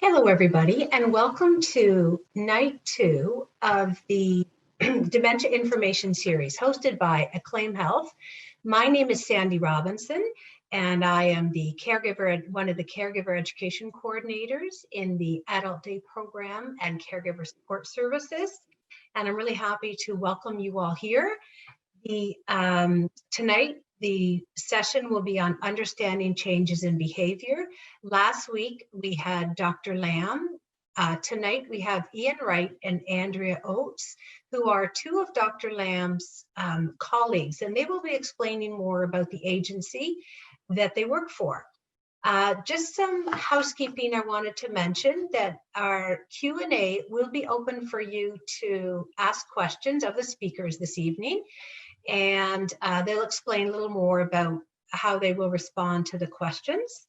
Hello, everybody, and welcome to night 2 of the Dementia Information Series hosted by Acclaim Health. My name is Sandy Robinson, and I am the caregiver, one of the caregiver education coordinators in the Adult Day Program and Caregiver Support Services. And I'm really happy to welcome you all here. Tonight, the session will be on understanding changes in behavior. Last week, we had Dr. Lamb. Tonight, we have Ian Wright and Andrea Oattes, who are two of Dr. Lamb's colleagues, and they will be explaining more about the agency that they work for. Just some housekeeping I wanted to mention that our Q&A will be open for you to ask questions of the speakers this evening. And they'll explain a little more about how they will respond to the questions.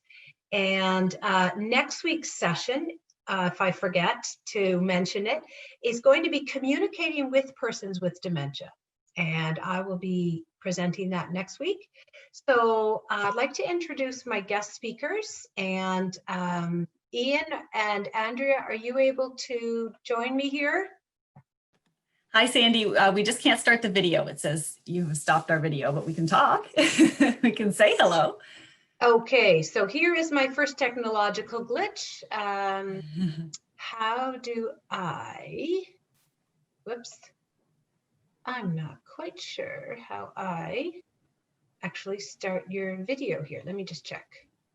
And next week's session, if I forget to mention it, is going to be communicating with persons with dementia. And I will be presenting that next week. So I'd like to introduce my guest speakers. And Ian and Andrea, are you able to join me here? Hi, Sandy. We just can't start the video. It says you have stopped our video, but we can talk. We can say hello. Okay, so here is my first technological glitch. How do I, whoops, I'm not quite sure how I actually start your video here. Let me just check.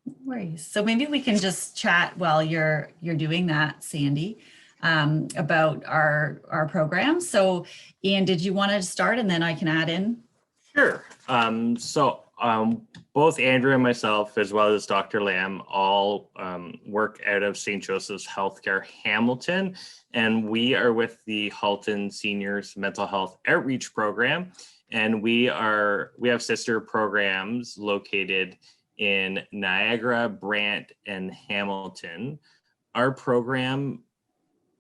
No worries. So maybe we can just chat while you're doing that, Sandy. About our program. So Ian, did you want to start and then I can add in? Sure. Both Andrea and myself, as well as Dr. Lamb, all work out of St. Joseph's Healthcare Hamilton, and we are with the Halton Seniors Mental Health Outreach Program, and we have sister programs located in Niagara, Brant, and Hamilton. Our program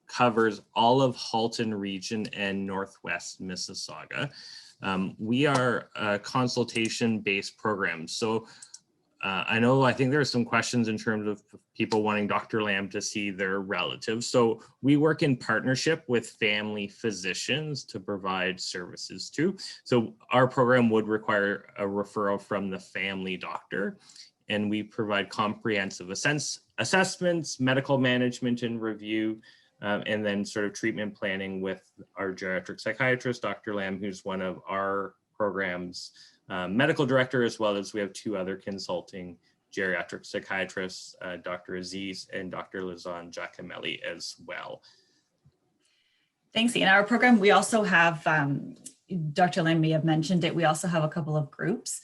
covers all of Halton region and Northwest Mississauga. We are a consultation-based program. So I think there are some questions in terms of people wanting Dr. Lamb to see their relatives. So we work in partnership with family physicians to provide services too. So our program would require a referral from the family doctor, and we provide comprehensive assessments, medical management and review, and then sort of treatment planning with our geriatric psychiatrist, Dr. Lamb, who's one of our program's medical director, as well as we have two other consulting geriatric psychiatrists, Dr. Aziz and Dr. Lizan Giacomelli as well. Thanks, Ian. Our program, we also have, Dr. Lamb may have mentioned it, we also have a couple of groups.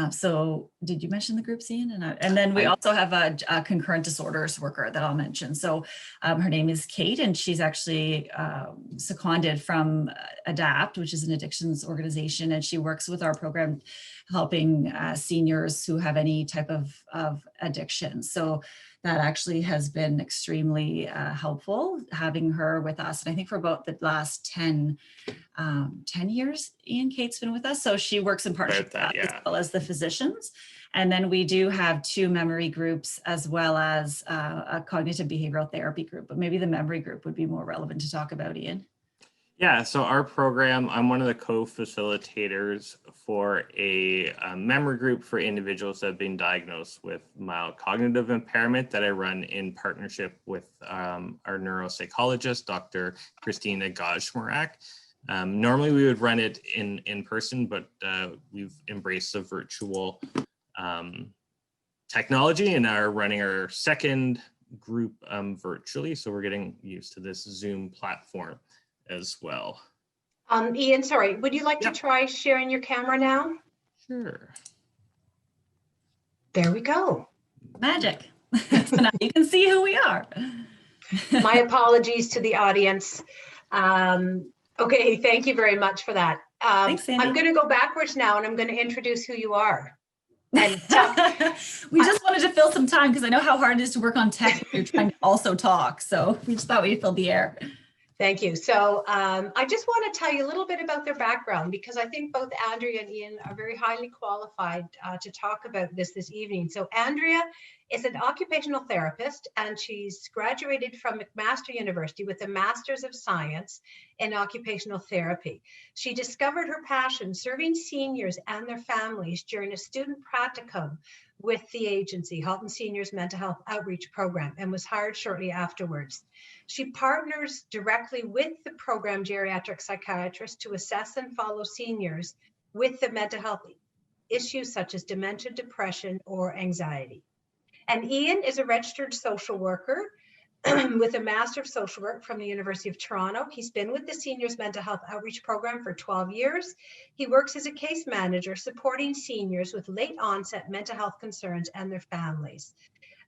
So did you mention the groups, Ian? And then we also have a concurrent disorders worker that I'll mention. So her name is Kate, and she's actually seconded from ADAPT, which is an addictions organization, and she works with our program helping seniors who have any type of addiction. So that actually has been extremely helpful having her with us. And I think for about the last 10 years, Ian, Kate's been with us. So she works in partnership with that, as well as the physicians. And then we do have two memory groups as well as a cognitive behavioral therapy group, but maybe the memory group would be more relevant to talk about, Ian. Yeah, so our program, I'm one of the co-facilitators for a memory group for individuals that have been diagnosed with mild cognitive impairment that I run in partnership with our neuropsychologist, Dr. Christina Gajmorak. Normally we would run it in person, but we've embraced the virtual technology and are running our second group virtually. So we're getting used to this Zoom platform as well. Ian, sorry, would you like to try sharing your camera now? Sure. There we go. Magic. So now you can see who we are. My apologies to the audience. Okay, thank you very much for that. Thanks, Sandy. I'm going to go backwards now, and I'm going to introduce who you are. And we just wanted to fill some time because I know how hard it is to work on tech when you're trying to also talk. So we just thought we'd fill the air. Thank you. So I just want to tell you a little bit about their background, because I think both Andrea and Ian are very highly qualified to talk about this evening. So Andrea is an occupational therapist, and she's graduated from McMaster University with a Master's of Science in Occupational Therapy. She discovered her passion serving seniors and their families during a student practicum with the agency, Halton Seniors Mental Health Outreach Program, and was hired shortly afterwards. She partners directly with the program geriatric psychiatrist to assess and follow seniors with the mental health issues such as dementia, depression, or anxiety. And Ian is a registered social worker with a Master of Social Work from the University of Toronto. He's been with the Seniors Mental Health Outreach Program for 12 years. He works as a case manager supporting seniors with late onset mental health concerns and their families.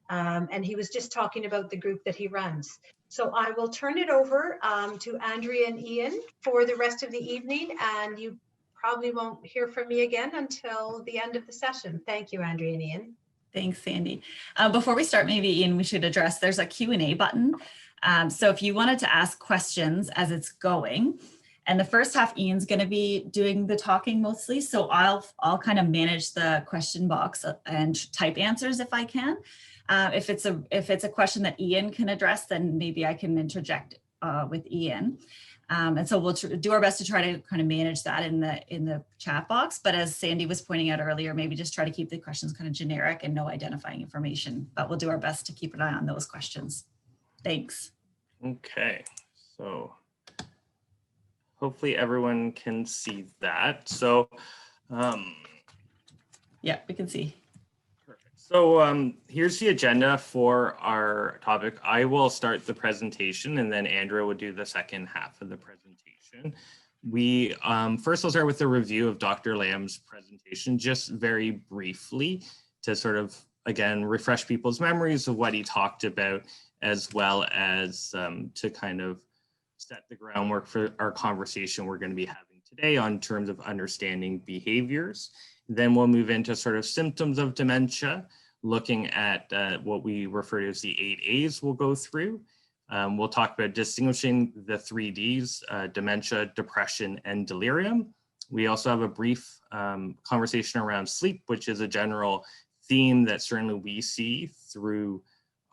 And he was just talking about the group that he runs. So I will turn it over to Andrea and Ian for the rest of the evening, and you probably won't hear from me again until the end of the session. Thank you, Andrea and Ian. Thanks, Sandy. Before we start, maybe, Ian, we should address there's a Q&A button. So if you wanted to ask questions as it's going, and the first half, Ian's going to be doing the talking mostly. So I'll kind of manage the question box and type answers if I can. If it's a question that Ian can address, then maybe I can interject with Ian. And so we'll do our best to try to kind of manage that in the chat box. But as Sandy was pointing out earlier, maybe just try to keep the questions kind of generic and no identifying information. But we'll do our best to keep an eye on those questions. Thanks. Okay, so hopefully everyone can see that. So yeah, we can see. So here's the agenda for our topic. I will start the presentation, and then Andrea will do the second half of the presentation. We first, I'll start with a review of Dr. Lamb's presentation, just very briefly, to sort of, again, refresh people's memories of what he talked about, as well as to kind of set the groundwork for our conversation we're going to be having today on terms of understanding behaviors. Then we'll move into sort of symptoms of dementia, looking at what we refer to as the 8 A's we'll go through. We'll talk about distinguishing the 3 D's, dementia, depression, and delirium. We also have a brief conversation around sleep, which is a general theme that certainly we see through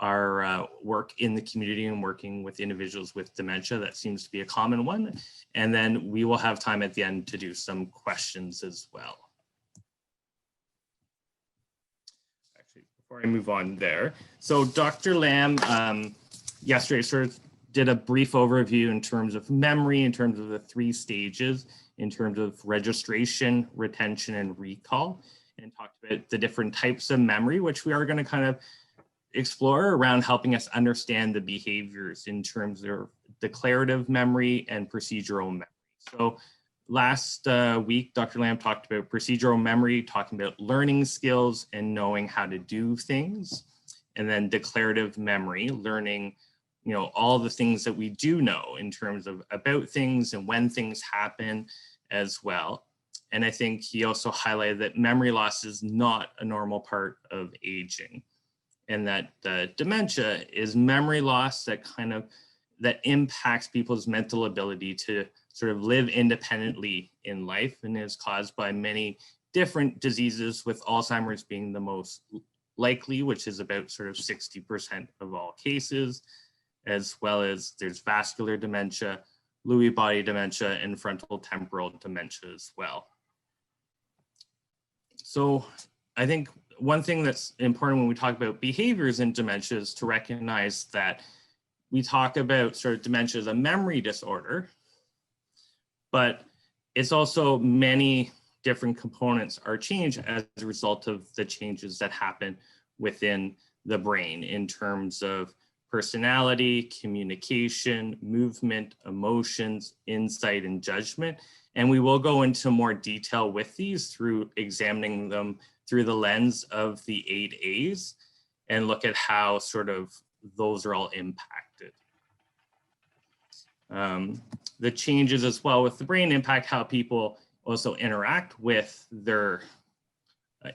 our work in the community and working with individuals with dementia. That seems to be a common one. And then we will have time at the end to do some questions as well. Before I move on there. So Dr. Lamb yesterday sort of did a brief overview in terms of memory, in terms of the 3 stages, in terms of registration, retention, and recall, and talked about the different types of memory, which we are going to kind of explore around helping us understand the behaviors in terms of declarative memory and procedural memory. So last week, Dr. Lamb talked about procedural memory, talking about learning skills and knowing how to do things. And then declarative memory, learning, all the things that we do know in terms of about things and when things happen as well. And I think he also highlighted that memory loss is not a normal part of aging, and that dementia is memory loss that impacts people's mental ability to sort of live independently in life, and is caused by many different diseases, with Alzheimer's being the most likely, which is about sort of 60% of all cases, as well as there's vascular dementia, Lewy body dementia, and frontal temporal dementia as well. So I think one thing that's important when we talk about behaviors in dementia is to recognize that we talk about sort of dementia as a memory disorder, but it's also many different components are changed as a result of the changes that happen within the brain in terms of personality, communication, movement, emotions, insight, and judgment. And we will go into more detail with these through examining them through the lens of the 8 A's and look at how sort of those are all impacted. The changes as well with the brain impact how people also interact with their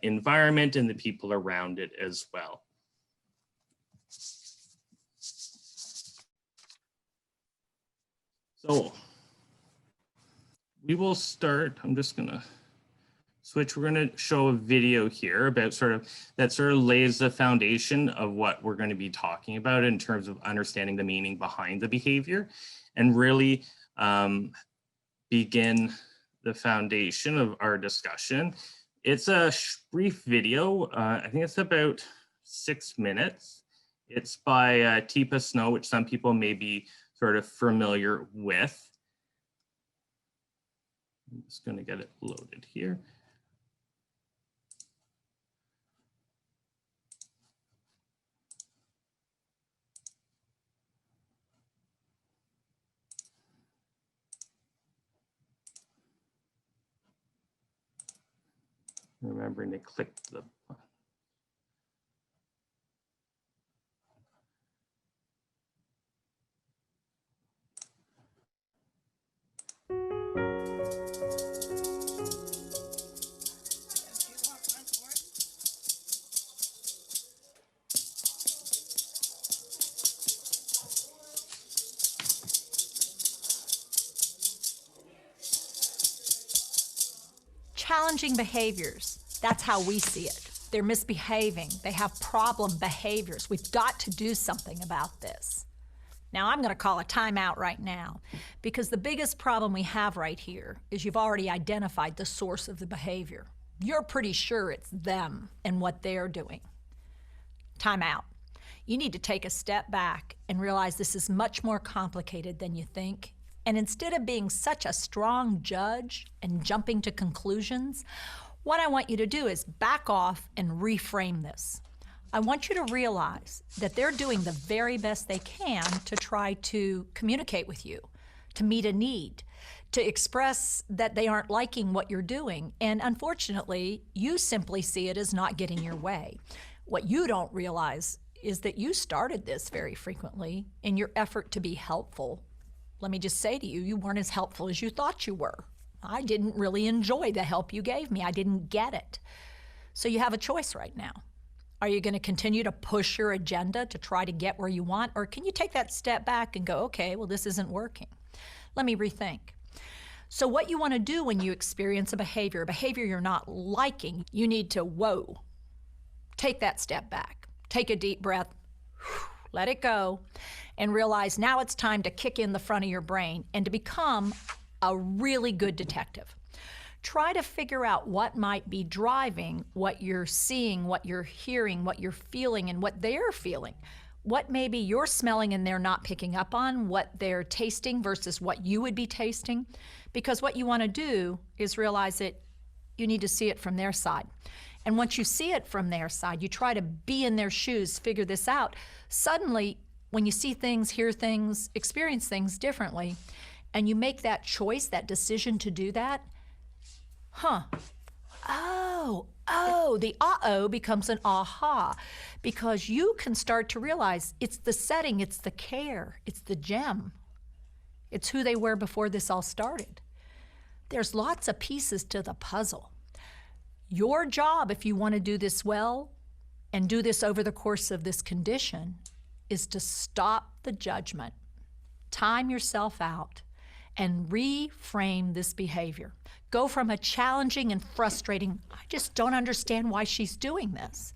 environment and the people around it as well. So we will start, I'm just gonna switch. We're gonna show a video here about that lays the foundation of what we're gonna be talking about in terms of understanding the meaning behind the behavior and really begin the foundation of our discussion. It's a brief video. I think it's about 6 minutes. It's by Teepa Snow, which some people may be sort of familiar with. I'm just going to get it loaded here. Remembering to click the button. Challenging behaviors, that's how we see it. They're misbehaving, they have problem behaviors. We've got to do something about this. Now I'm gonna call a timeout right now because the biggest problem we have right here is you've already identified the source of the behavior. You're pretty sure it's them and what they're doing. Time out. You need to take a step back and realize this is much more complicated than you think. And instead of being such a strong judge and jumping to conclusions, what I want you to do is back off and reframe this. I want you to realize that they're doing the very best they can to try to communicate with you, to meet a need, to express that they aren't liking what you're doing. And unfortunately, you simply see it as not getting your way. What you don't realize is that you started this very frequently in your effort to be helpful. Let me just say to you, you weren't as helpful as you thought you were. I didn't really enjoy the help you gave me. I didn't get it. So you have a choice right now. Are you going to continue to push your agenda to try to get where you want? Or can you take that step back and go, okay, well, this isn't working. Let me rethink. So what you want to do when you experience a behavior you're not liking, you need to, whoa, take that step back. Take a deep breath, let it go, and realize now it's time to kick in the front of your brain and to become a really good detective. Try to figure out what might be driving what you're seeing, what you're hearing, what you're feeling, and what they're feeling. What maybe you're smelling and they're not picking up on, what they're tasting versus what you would be tasting. Because what you want to do is realize that you need to see it from their side. And once you see it from their side, you try to be in their shoes, figure this out. Suddenly, when you see things, hear things, experience things differently, and you make that choice, that decision to do that, the uh-oh becomes an aha, because you can start to realize it's the setting, it's the care, it's the gem. It's who they were before this all started. There's lots of pieces to the puzzle. Your job, if you want to do this well and do this over the course of this condition, is to stop the judgment, time yourself out, and reframe this behavior. Go from a challenging and frustrating, I just don't understand why she's doing this,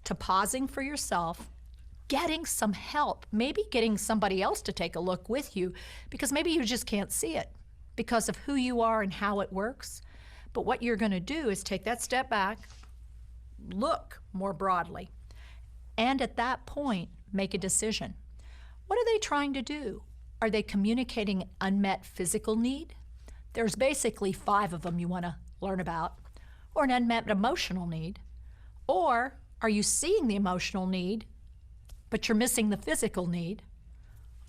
to pausing for yourself, getting some help, maybe getting somebody else to take a look with you, because maybe you just can't see it because of who you are and how it works. But what you're going to do is take that step back, look more broadly, and at that point, make a decision. What are they trying to do? Are they communicating unmet physical need? There's basically 5 of them you want to learn about. Or an unmet emotional need. Or are you seeing the emotional need, but you're missing the physical need?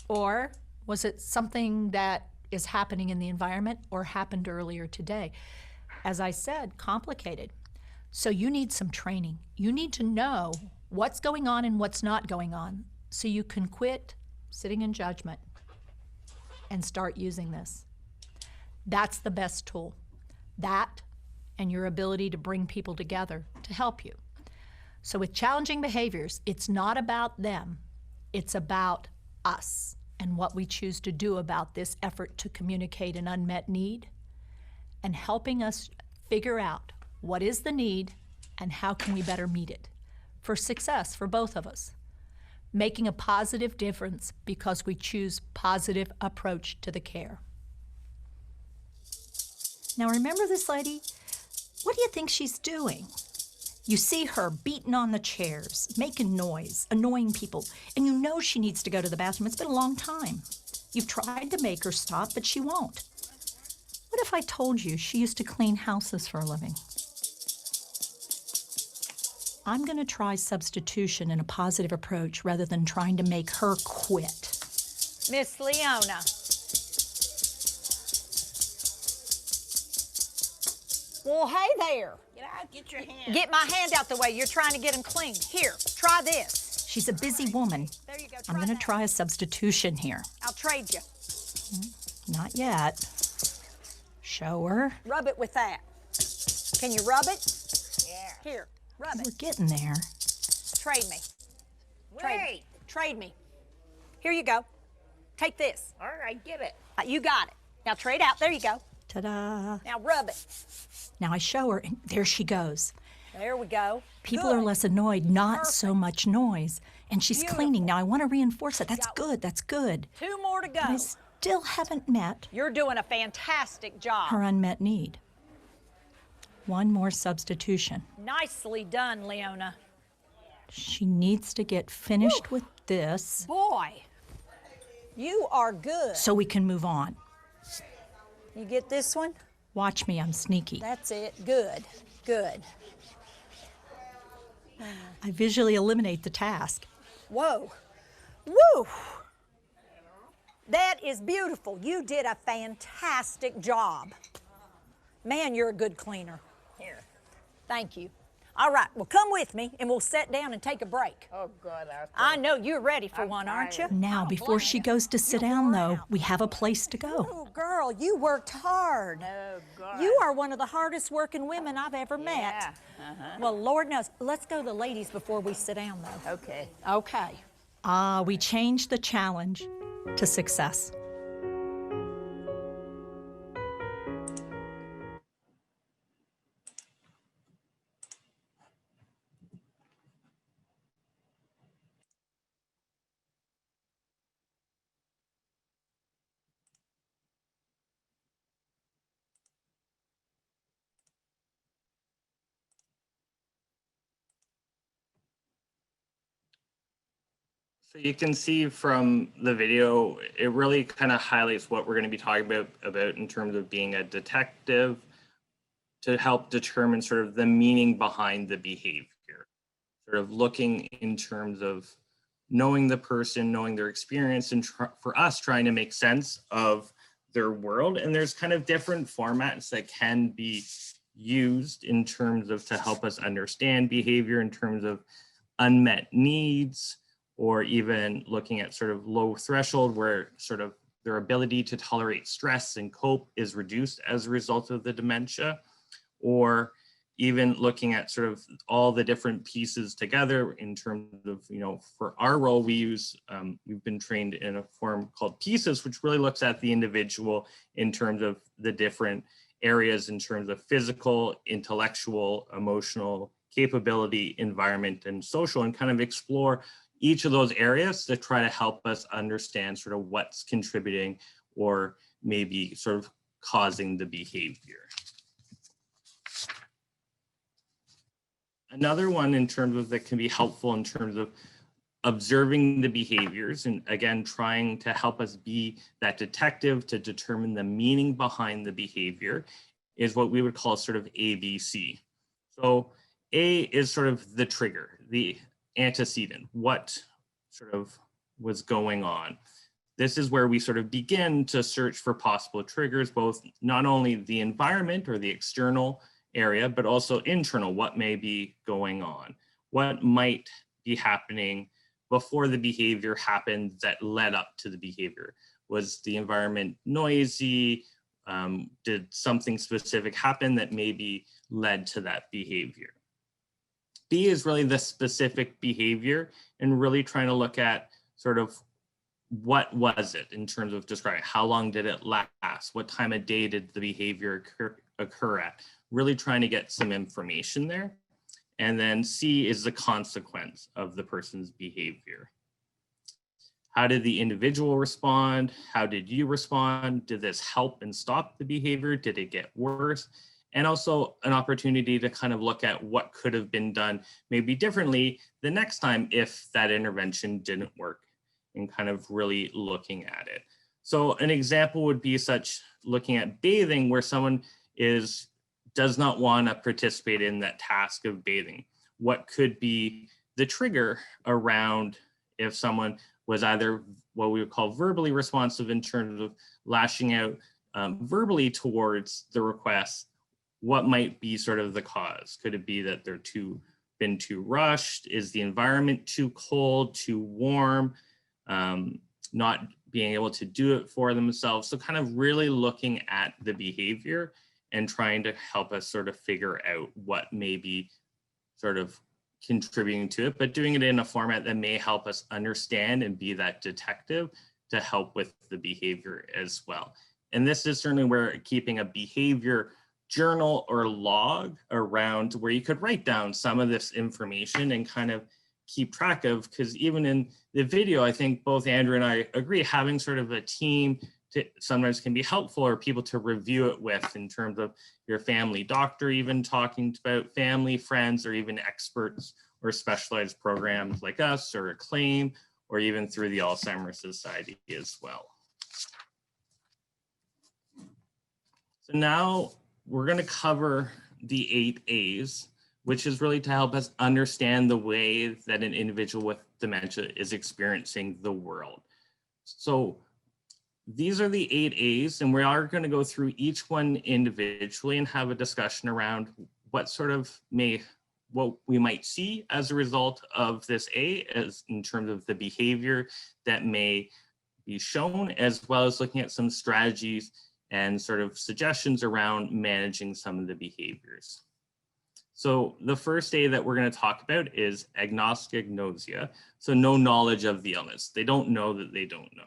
Or was it something that is happening in the environment or happened earlier today? As I said, complicated. So you need some training. You need to know what's going on and what's not going on so you can quit sitting in judgment and start using this. That's the best tool. That and your ability to bring people together to help you. So with challenging behaviors, it's not about them, it's about us. and what we choose to do about this effort to communicate an unmet need, and helping us figure out what is the need and how can we better meet it for success for both of us. Making a positive difference because we choose positive approach to the care. Now remember this lady? What do you think she's doing? You see her beating on the chairs, making noise, annoying people, and you know she needs to go to the bathroom. It's been a long time. You've tried to make her stop, but she won't. What if I told you she used to clean houses for a living? I'm going to try substitution and a positive approach rather than trying to make her quit. Miss Leona. Well, hey there. Get your hand. Get my hand out the way. You're trying to get them clean. Here, try this. She's a busy woman. There you go. I'm going to that. try a substitution here. I'll trade you. Not yet. Show her. Rub it with that. Can you rub it? Yeah. Here, rub We're it. getting there. Trade me. Trade Wait. me. Trade me. Here you go. Take this. All right, get it. You got it. Now trade out. There you go. Ta-da. Now rub it. Now I show her, and there she goes. There we go. People Good. are less annoyed, not so much noise. And she's Beautiful. cleaning. Now I want to reinforce it. That's Yeah. good. That's good. 2 more to go. But I still haven't met You're doing a fantastic job. her unmet need. One more substitution. Nicely done, Leona. She needs to get finished with this Boy, you are good. so we can move on. You get this one? Watch me, I'm sneaky. That's it. Good. Good. I visually eliminate the task. Whoa. Woo! That is beautiful. You did a fantastic job. Man, you're a good cleaner. Here. Thank you. All right, well, come with me and we'll sit down and take a break. Oh, good. I know you're ready for one, aren't you? Now, before she goes to sit down, though, we have a place to go. Oh, girl, you worked hard. Oh, good. You are one of the hardest working women I've ever met. Yeah. Well, Lord knows. Let's go to the ladies before we sit down, though. Okay. Okay. We changed the challenge to success. So you can see from the video, it really kind of highlights what we're going to be talking about in terms of being a detective to help determine sort of the meaning behind the behavior, sort of looking in terms of knowing the person, knowing their experience, and for us trying to make sense of their world. And there's kind of different formats that can be used in terms of to help us understand behavior in terms of unmet needs, or even looking at sort of low threshold where sort of their ability to tolerate stress and cope is reduced as a result of the dementia, or even looking at sort of all the different pieces together in terms of, you know, for our role, we've been trained in a form called pieces, which really looks at the individual in terms of the different areas in terms of physical, intellectual, emotional capability, environment, and social, and kind of explore each of those areas to try to help us understand sort of what's contributing or maybe sort of causing the behavior. Another one in terms of that can be helpful in terms of observing the behaviors and again, trying to help us be that detective to determine the meaning behind the behavior is what we would call sort of ABC. So A is sort of the trigger, the antecedent, what sort of was going on. This is where we sort of begin to search for possible triggers, both not only the environment or the external area, but also internal, what may be going on, what might be happening before the behavior happened that led up to the behavior. Was the environment noisy? Did something specific happen that maybe led to that behavior? B is really the specific behavior and really trying to look at sort of what was it in terms of describing how long did it last? What time of day did the behavior occur at? Really trying to get some information there. And then C is the consequence of the person's behavior. How did the individual respond? How did you respond? Did this help and stop the behavior? Did it get worse? And also an opportunity to kind of look at what could have been done maybe differently the next time if that intervention didn't work, and kind of really looking at it. So an example would be such looking at bathing, where someone does not want to participate in that task of bathing. What could be the trigger around if someone was either what we would call verbally responsive in terms of lashing out verbally towards the request? What might be sort of the cause? Could it be that they're been too rushed? Is the environment too cold, too warm? Not being able to do it for themselves? So kind of really looking at the behavior and trying to help us sort of figure out what may be sort of contributing to it, but doing it in a format that may help us understand and be that detective to help with the behavior as well. And this is certainly where keeping a behavior journal or log around where you could write down some of this information and kind of keep track of, because even in the video, I think both Andrea and I agree, having sort of a team sometimes can be helpful, or people to review it with in terms of your family doctor, even talking about family, friends, or even experts or specialized programs like us or Acclaim, or even through the Alzheimer's Society as well. So now we're going to cover the 8 A's, which is really to help us understand the way that an individual with dementia is experiencing the world. So these are the 8 A's, and we are going to go through each one individually and have a discussion around what we might see as a result of this A, as in terms of the behavior that may be shown, as well as looking at some strategies and sort of suggestions around managing some of the behaviors. So the first A that we're going to talk about is Anosognosia. So no knowledge of the illness. They don't know that they don't know.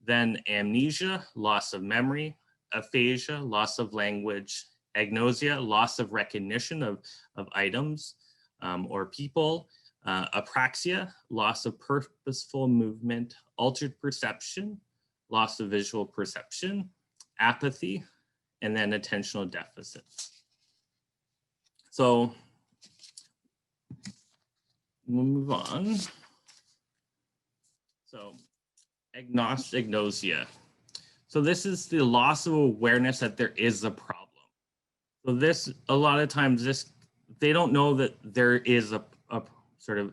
Then amnesia, loss of memory. Aphasia, loss of language. Agnosia, loss of recognition of items or people. Apraxia, loss of purposeful movement. Altered perception, loss of visual perception. Apathy, and then attentional deficit. So we'll move on. So Anosognosia. So this is the loss of awareness that there is a problem. So this, a lot of times, they don't know that there is a sort of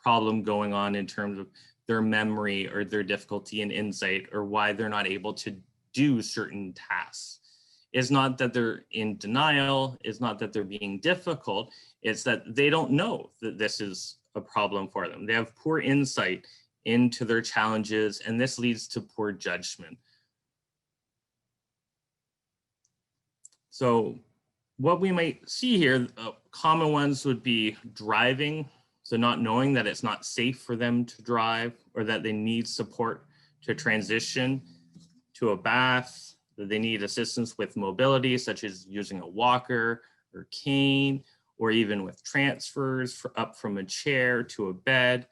problem going on in terms of their memory or their difficulty in insight, or why they're not able to do certain tasks. It's not that they're in denial, it's not that they're being difficult, it's that they don't know that this is a problem for them. They have poor insight into their challenges, and this leads to poor judgment. So what we might see here, common ones would be driving, so not knowing that it's not safe for them to drive, or that they need support to transition to a bath, that they need assistance with mobility, such as using a walker or cane, or even with transfers up from a chair to a bed.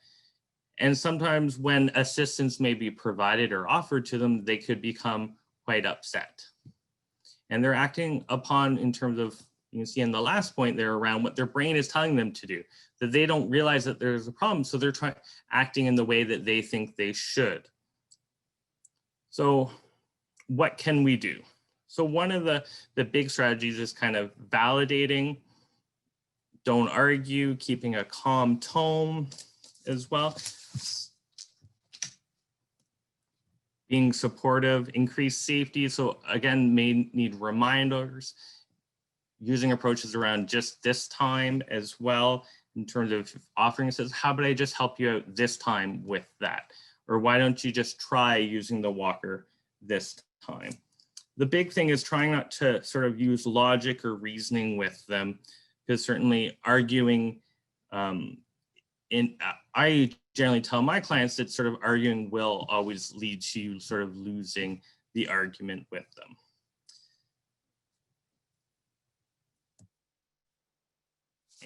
And sometimes when assistance may be provided or offered to them, they could become quite upset. And they're acting upon, in terms of, you can see in the last point there, around what their brain is telling them to do, that they don't realize that there's a problem, so they're acting in the way that they think they should. So what can we do? So one of the big strategies is kind of validating, don't argue, keeping a calm tone as well. Being supportive, increase safety. So again, may need reminders, using approaches around just this time as well, in terms of offering says, how about I just help you out this time with that? Or why don't you just try using the walker this time? The big thing is trying not to sort of use logic or reasoning with them, because certainly arguing, I generally tell my clients that sort of arguing will always lead to you sort of losing the argument with them.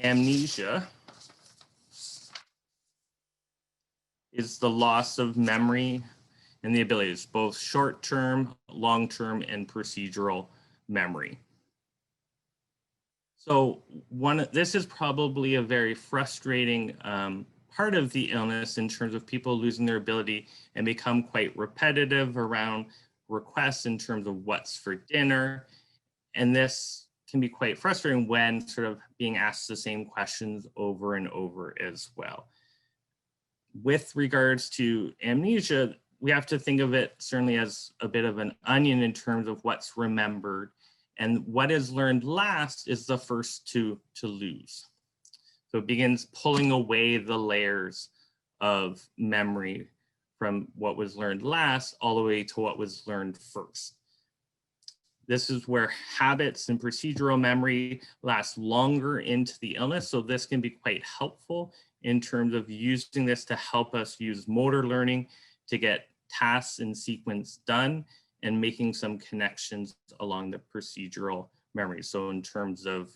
Amnesia is the loss of memory and the abilities, both short-term, long-term, and procedural memory. So this is probably a very frustrating part of the illness in terms of people losing their ability and become quite repetitive around requests in terms of what's for dinner. And this can be quite frustrating when sort of being asked the same questions over and over as well. With regards to amnesia, we have to think of it certainly as a bit of an onion in terms of what's remembered, and what is learned last is the first to lose. So it begins pulling away the layers of memory from what was learned last all the way to what was learned first. This is where habits and procedural memory last longer into the illness. So this can be quite helpful in terms of using this to help us use motor learning to get tasks in sequence done and making some connections along the procedural memory. So in terms of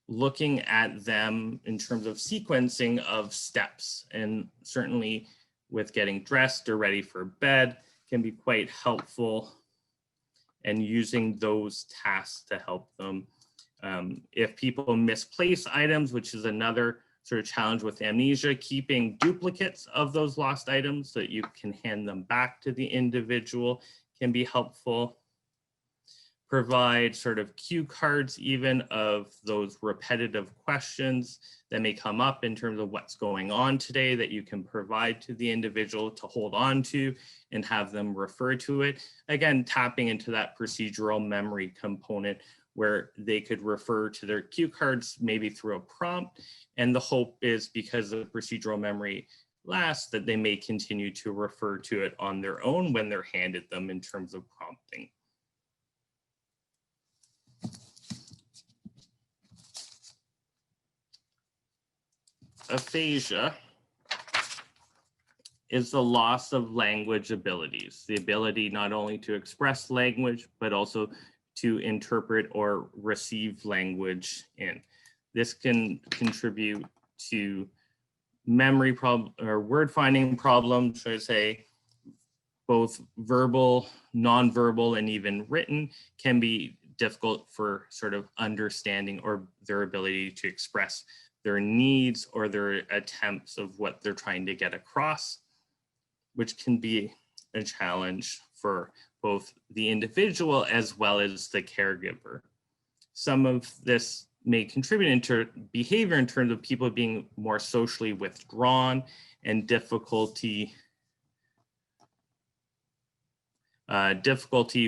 looking at them in terms of sequencing of steps, and certainly with getting dressed or ready for bed can be quite helpful, and using those tasks to help them. If people misplace items, which is another sort of challenge with amnesia, keeping duplicates of those lost items so that you can hand them back to the individual can be helpful. Provide sort of cue cards even of those repetitive questions that may come up in terms of what's going on today that you can provide to the individual to hold on to and have them refer to it. Again, tapping into that procedural memory component where they could refer to their cue cards maybe through a prompt. And the hope is, because the procedural memory lasts, that they may continue to refer to it on their own when they're handed them in terms of prompting. Aphasia is the loss of language abilities, the ability not only to express language, but also to interpret or receive language in. This can contribute to memory problem or word finding problems, should I say, both verbal, nonverbal, and even written can be difficult for sort of understanding or their ability to express their needs or their attempts of what they're trying to get across, which can be a challenge for both the individual as well as the caregiver. Some of this may contribute into behavior in terms of people being more socially withdrawn and difficulty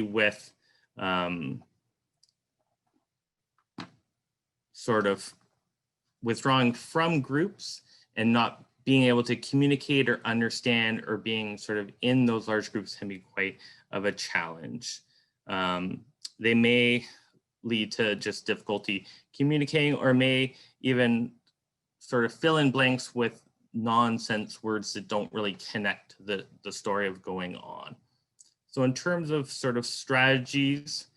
with sort of withdrawing from groups and not being able to communicate or understand, or being sort of in those large groups can be quite of a challenge. They may lead to just difficulty communicating, or may even sort of fill in blanks with nonsense words that don't really connect the story of going on. So in terms of sort of strategies,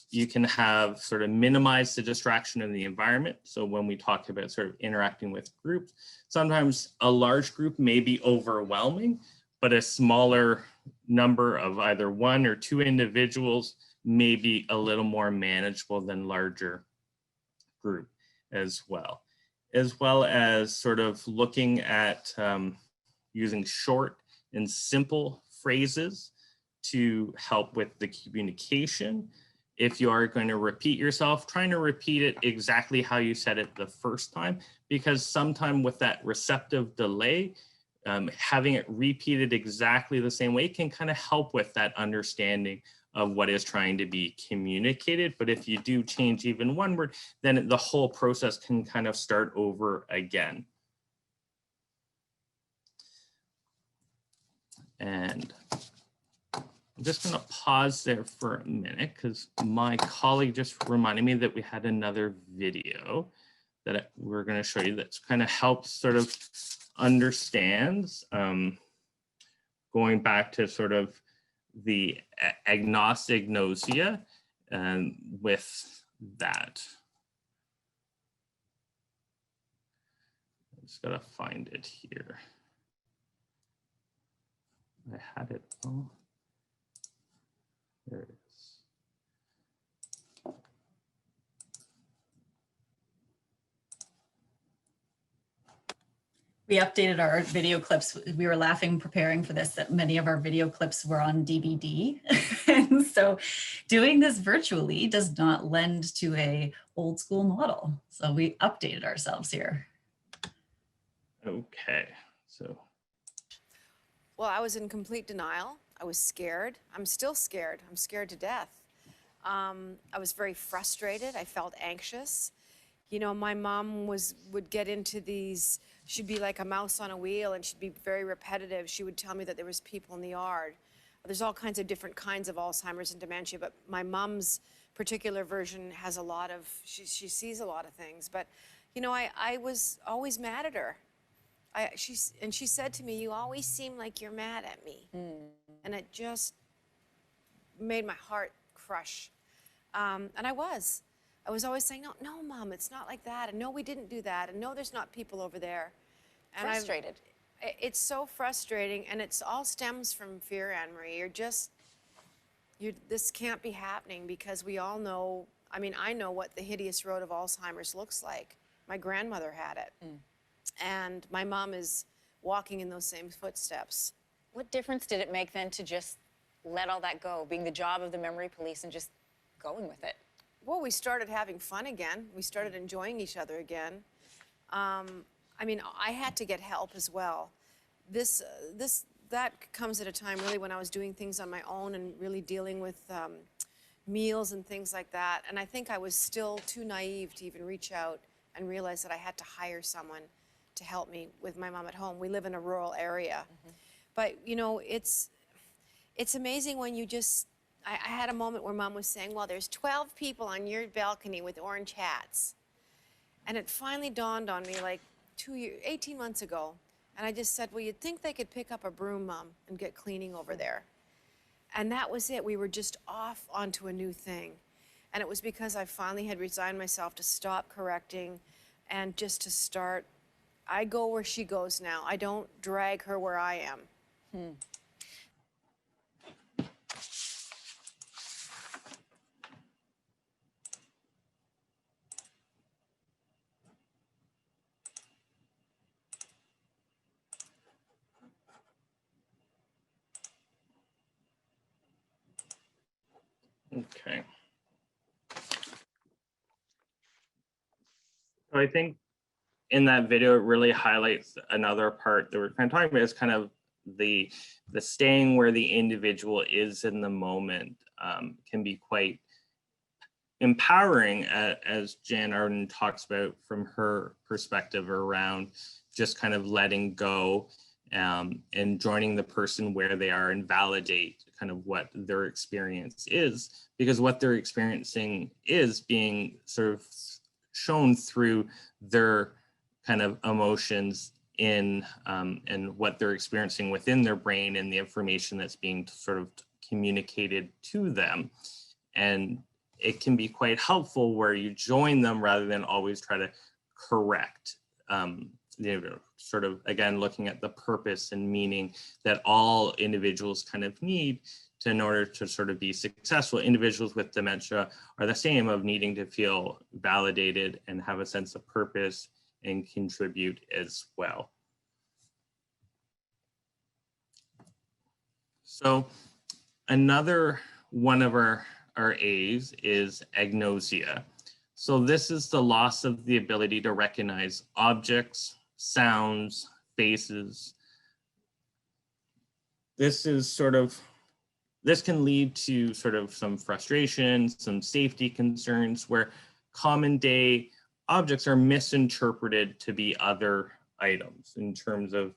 you can have sort of minimize the distraction in the environment. So when we talk about sort of interacting with groups, sometimes a large group may be overwhelming, but a smaller number of either one or two individuals may be a little more manageable than larger group as well as sort of looking at using short and simple phrases to help with the communication. If you are going to repeat yourself, trying to repeat it exactly how you said it the first time, because sometime with that receptive delay, having it repeated exactly the same way can kind of help with that understanding of what is trying to be communicated. But if you do change even one word, then the whole process can kind of start over again. And I'm just going to pause there for a minute because my colleague just reminded me that we had another video that we're going to show you that's kind of helps sort of understands, going back to sort of the Anosognosia and with that. I just gotta find it here. I had it. Oh, there it is. We updated our video clips. We were laughing preparing for this that many of our video clips were on DVD. And so doing this virtually does not lend to a old school model. So we updated ourselves here. Okay, so. Well, I was in complete denial. I was scared. I'm still scared. I'm scared to death. I was very frustrated. I felt anxious. You know, my mom would get into these, she'd be like a mouse on a wheel, and she'd be very repetitive. She would tell me that there was people in the yard. There's all kinds of different kinds of Alzheimer's and dementia, but my mom's particular version has a lot of, she sees a lot of things. But, you know, I was always mad at her. She said to me, "You always seem like you're mad at me." And it just made my heart crush. And I was always saying, no, Mom, it's not like that. And no, we didn't do that. And no, there's not people over there. And Frustrated. It's so frustrating. And it's all stems from fear, Anne-Marie. This can't be happening, because we all know, I mean, I know what the hideous road of Alzheimer's looks like. My grandmother had it. And my mom is walking in those same footsteps. What difference did it make then to just let all that go, being the job of the memory police and just going with it? Well, we started having fun again. We started enjoying each other again. I mean, I had to get help as well. That comes at a time really when I was doing things on my own and really dealing with meals and things like that. And I think I was still too naive to even reach out and realize that I had to hire someone to help me with my mom at home. We live in a rural area. But, you know, it's amazing when you just, I had a moment where Mom was saying, well, there's 12 people on your balcony with orange hats. And it finally dawned on me like 18 months ago. And I just said, well, you'd think they could pick up a broom, Mom, and get cleaning over there. And that was it. We were just off onto a new thing. And it was because I finally had resigned myself to stop correcting and just to start. I go where she goes now. I don't drag her where I am. Okay. So I think in that video, it really highlights another part that we're kind of talking about, is kind of the staying where the individual is in the moment can be quite empowering, as Jan Arden talks about from her perspective around just kind of letting go and joining the person where they are and validate kind of what their experience is, because what they're experiencing is being sort of shown through their kind of emotions in and what they're experiencing within their brain and the information that's being sort of communicated to them. And it can be quite helpful where you join them rather than always try to correct. You know, sort of, again, looking at the purpose and meaning that all individuals kind of need in order to sort of be successful. Individuals with dementia are the same, of needing to feel validated and have a sense of purpose and contribute as well. So another one of our A's is agnosia. So this is the loss of the ability to recognize objects, sounds, faces. This can lead to sort of some frustration, some safety concerns, where common day objects are misinterpreted to be other items, in terms of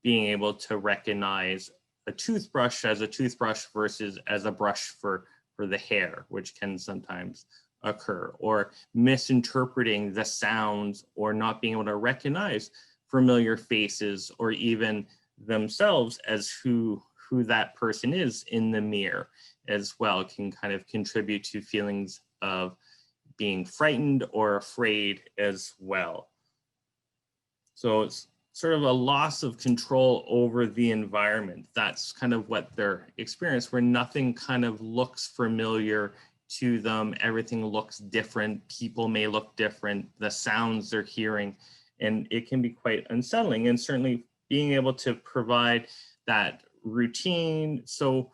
being able to recognize a toothbrush as a toothbrush versus as a brush for the hair, which can sometimes occur, or misinterpreting the sounds, or not being able to recognize familiar faces, or even themselves as who that person is in the mirror as well, can kind of contribute to feelings of being frightened or afraid as well. So it's sort of a loss of control over the environment. That's kind of what they're experiencing, where nothing kind of looks familiar to them. Everything looks different. People may look different. The sounds they're hearing, and it can be quite unsettling. And certainly being able to provide that routine. So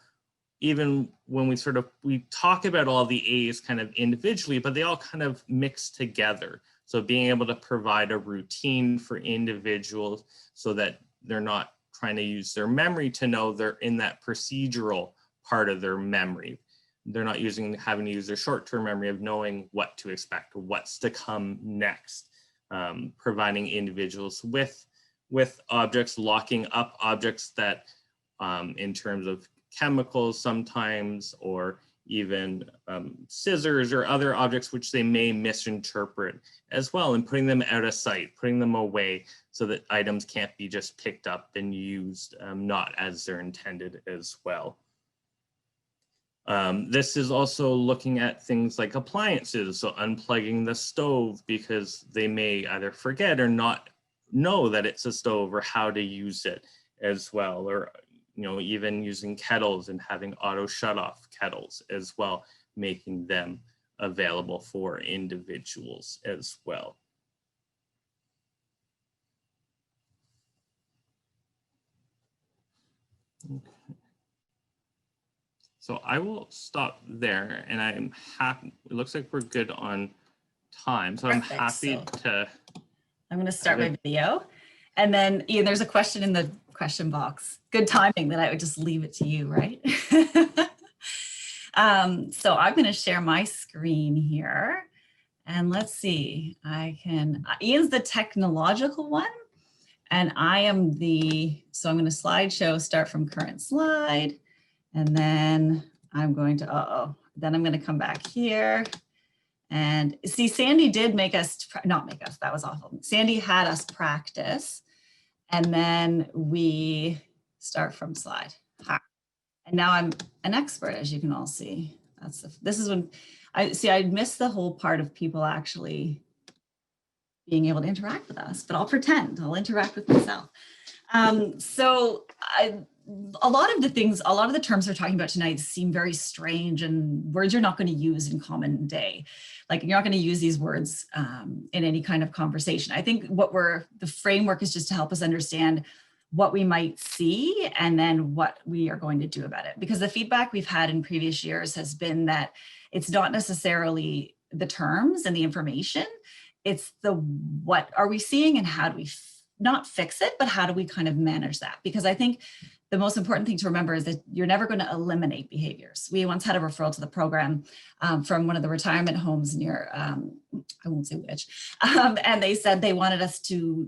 even when we talk about all the A's kind of individually, but they all kind of mix together. So being able to provide a routine for individuals so that they're not trying to use their memory to know they're in that procedural part of their memory. They're not having to use their short-term memory of knowing what to expect, what's to come next. Providing individuals with objects, locking up objects that in terms of chemicals sometimes, or even scissors or other objects which they may misinterpret as well, and putting them out of sight, putting them away so that items can't be just picked up and used not as they're intended as well. This is also looking at things like appliances, so unplugging the stove because they may either forget or not know that it's a stove or how to use it as well, or even using kettles and having auto shut-off kettles as well, making them available for individuals as well. Okay. So I will stop there, and I'm happy. It looks like we're good on time, so Perfect. I'm happy to. I'm going to start my video, and then Ian, there's a question in the question box. Good timing that I would just leave it to you, right? So I'm going to share my screen here, and let's see. Ian's the technological one, and I am so I'm going to slideshow, start from current slide. And then I'm going to, then I'm going to come back here. And see, Sandy did make us, not make us, that was awful. Sandy had us practice. And then we start from slide. And now I'm an expert, as you can all see. This is when I missed the whole part of people actually being able to interact with us, but I'll pretend, I'll interact with myself. A lot of the terms we're talking about tonight seem very strange and words you're not going to use in common day. Like, you're not going to use these words in any kind of conversation. I think the framework is just to help us understand what we might see and then what we are going to do about it. Because the feedback we've had in previous years has been that it's not necessarily the terms and the information, it's what are we seeing and how do we not fix it, but how do we kind of manage that? Because I think the most important thing to remember is that you're never going to eliminate behaviors. We once had a referral to the program from one of the retirement homes near, I won't say which, and they said they wanted us to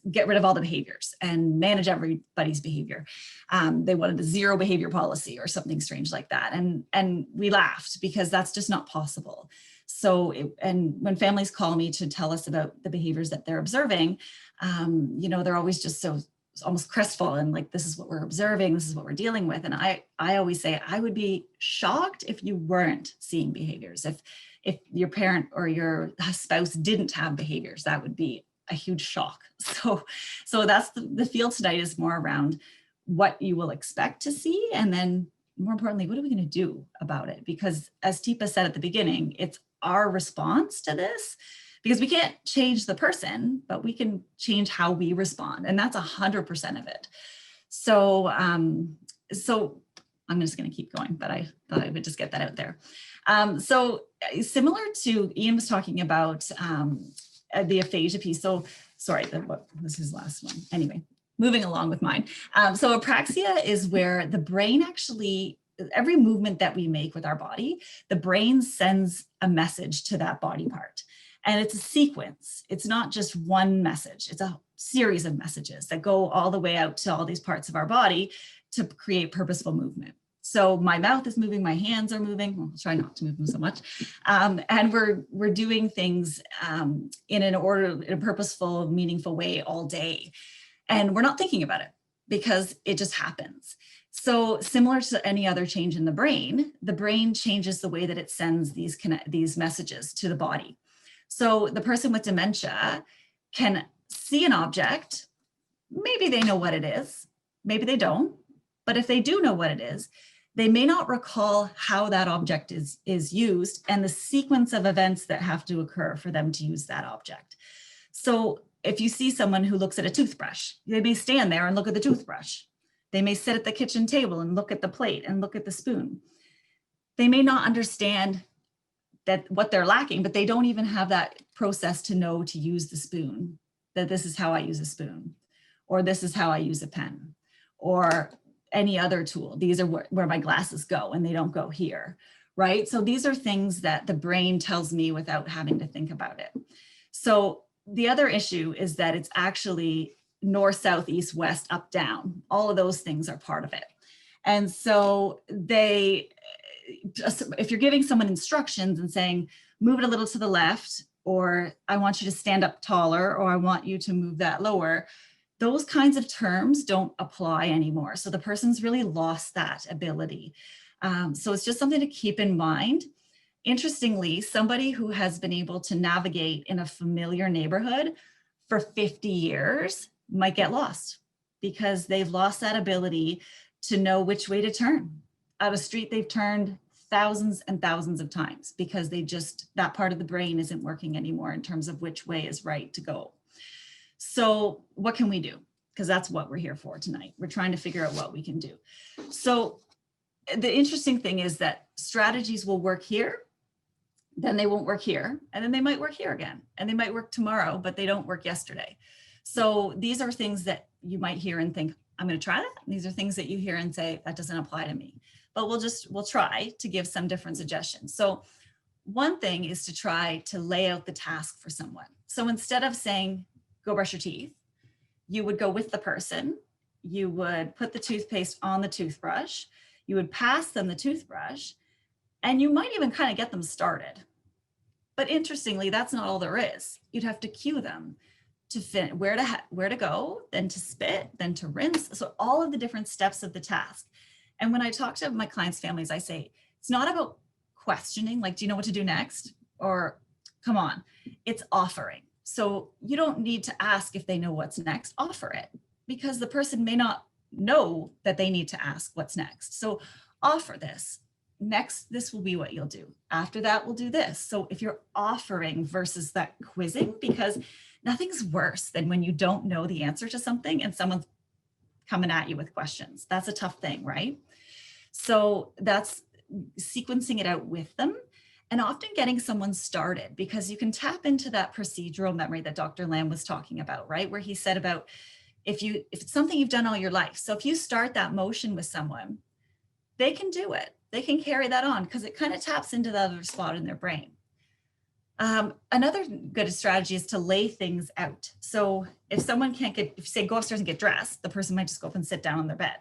get rid of all the behaviors and manage everybody's behavior. They wanted a zero behavior policy or something strange like that. And we laughed because that's just not possible. So, and when families call me to tell us about the behaviors that they're observing, they're always just so almost crestfallen, like, this is what we're observing, this is what we're dealing with. And I always say, I would be shocked if you weren't seeing behaviors. If your parent or your spouse didn't have behaviors, that would be a huge shock. So that's the field tonight is more around what you will expect to see. And then more importantly, what are we going to do about it? Because as Teepa said at the beginning, it's our response to this. Because we can't change the person, but we can change how we respond. And that's 100% of it. So I'm just going to keep going, but I thought I would just get that out there. So similar to Ian was talking about the aphasia piece. So sorry, this is the last one. Anyway, moving along with mine. So apraxia is where the brain actually, every movement that we make with our body, the brain sends a message to that body part. And it's a sequence. It's not just one message. It's a series of messages that go all the way out to all these parts of our body to create purposeful movement. So my mouth is moving, my hands are moving. Well, I'll try not to move them so much. And we're doing things in a purposeful, meaningful way all day. And we're not thinking about it because it just happens. So similar to any other change in the brain changes the way that it sends these messages to the body. So the person with dementia can see an object. Maybe they know what it is. Maybe they don't. But if they do know what it is, they may not recall how that object is used and the sequence of events that have to occur for them to use that object. So if you see someone who looks at a toothbrush, they may stand there and look at the toothbrush. They may sit at the kitchen table and look at the plate and look at the spoon. They may not understand that what they're lacking, but they don't even have that process to know to use the spoon, that this is how I use a spoon, or this is how I use a pen, or any other tool. These are where my glasses go and they don't go here, right? So these are things that the brain tells me without having to think about it. So the other issue is that it's actually north, south, east, west, up, down. All of those things are part of it. And so if you're giving someone instructions and saying, move it a little to the left, or I want you to stand up taller, or I want you to move that lower, those kinds of terms don't apply anymore. So the person's really lost that ability. So it's just something to keep in mind. Interestingly, somebody who has been able to navigate in a familiar neighborhood for 50 years might get lost because they've lost that ability to know which way to turn. Out a street they've turned thousands and thousands of times because that part of the brain isn't working anymore in terms of which way is right to go. So what can we do? Because that's what we're here for tonight. We're trying to figure out what we can do. So the interesting thing is that strategies will work here, then they won't work here, and then they might work here again, and they might work tomorrow, but they don't work yesterday. So these are things that you might hear and think, I'm going to try that. And these are things that you hear and say, that doesn't apply to me. But we'll try to give some different suggestions. So one thing is to try to lay out the task for someone. So instead of saying, go brush your teeth, you would go with the person. You would put the toothpaste on the toothbrush. You would pass them the toothbrush, and you might even kind of get them started. But interestingly, that's not all there is. You'd have to cue them to where to go, then to spit, then to rinse. So all of the different steps of the task. And when I talk to my clients' families, I say, it's not about questioning, like, do you know what to do next? Or come on, it's offering. So you don't need to ask if they know what's next, offer it, because the person may not know that they need to ask what's next. So offer this. Next, this will be what you'll do. After that, we'll do this. So if you're offering versus that quizzing, because nothing's worse than when you don't know the answer to something and someone's coming at you with questions. That's a tough thing, right? So that's sequencing it out with them. And often getting someone started, because you can tap into that procedural memory that Dr. Lamb was talking about, right? Where he said about if it's something you've done all your life. So if you start that motion with someone, they can do it. They can carry that on because it kind of taps into the other spot in their brain. Another good strategy is to lay things out. So if someone if you say go upstairs and get dressed, the person might just go up and sit down on their bed.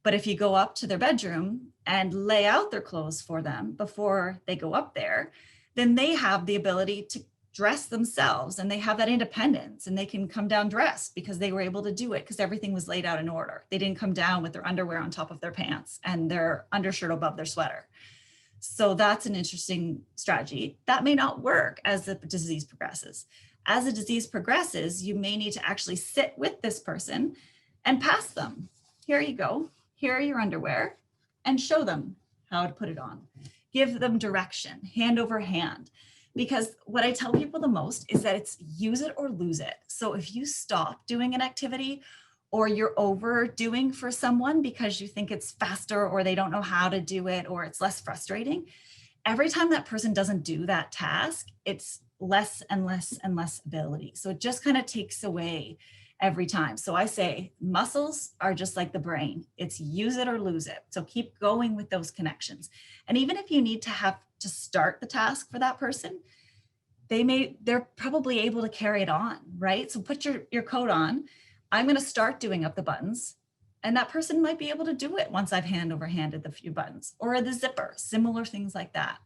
But if you go up to their bedroom and lay out their clothes for them before they go up there, then they have the ability to dress themselves and they have that independence and they can come down dressed because they were able to do it because everything was laid out in order. They didn't come down with their underwear on top of their pants and their undershirt above their sweater. So that's an interesting strategy. That may not work as the disease progresses. As the disease progresses, you may need to actually sit with this person and pass them. Here you go. Here are your underwear, and show them how to put it on. Give them direction, hand over hand. Because what I tell people the most is that it's use it or lose it. So if you stop doing an activity or you're overdoing for someone because you think it's faster or they don't know how to do it or it's less frustrating, every time that person doesn't do that task, it's less and less and less ability. So it just kind of takes away every time. So I say muscles are just like the brain. It's use it or lose it. So keep going with those connections. And even if you need to have to start the task for that person, they're probably able to carry it on, right? So put your coat on. I'm going to start doing up the buttons And that person might be able to do it once I've hand over handed the few buttons, or the zipper, similar things like that.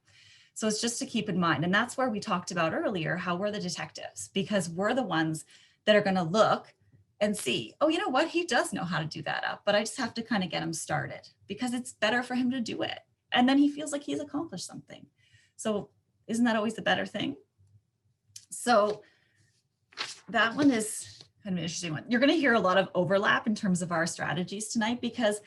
So it's just to keep in mind. And that's where we talked about earlier, how we're the detectives, because we're the ones that are going to look and see, oh, you know what? He does know how to do that up, but I just have to kind of get him started because it's better for him to do it. And then he feels like he's accomplished something. So isn't that always the better thing? So that one is kind of an interesting one. You're going to hear a lot of overlap in terms of our strategies tonight, because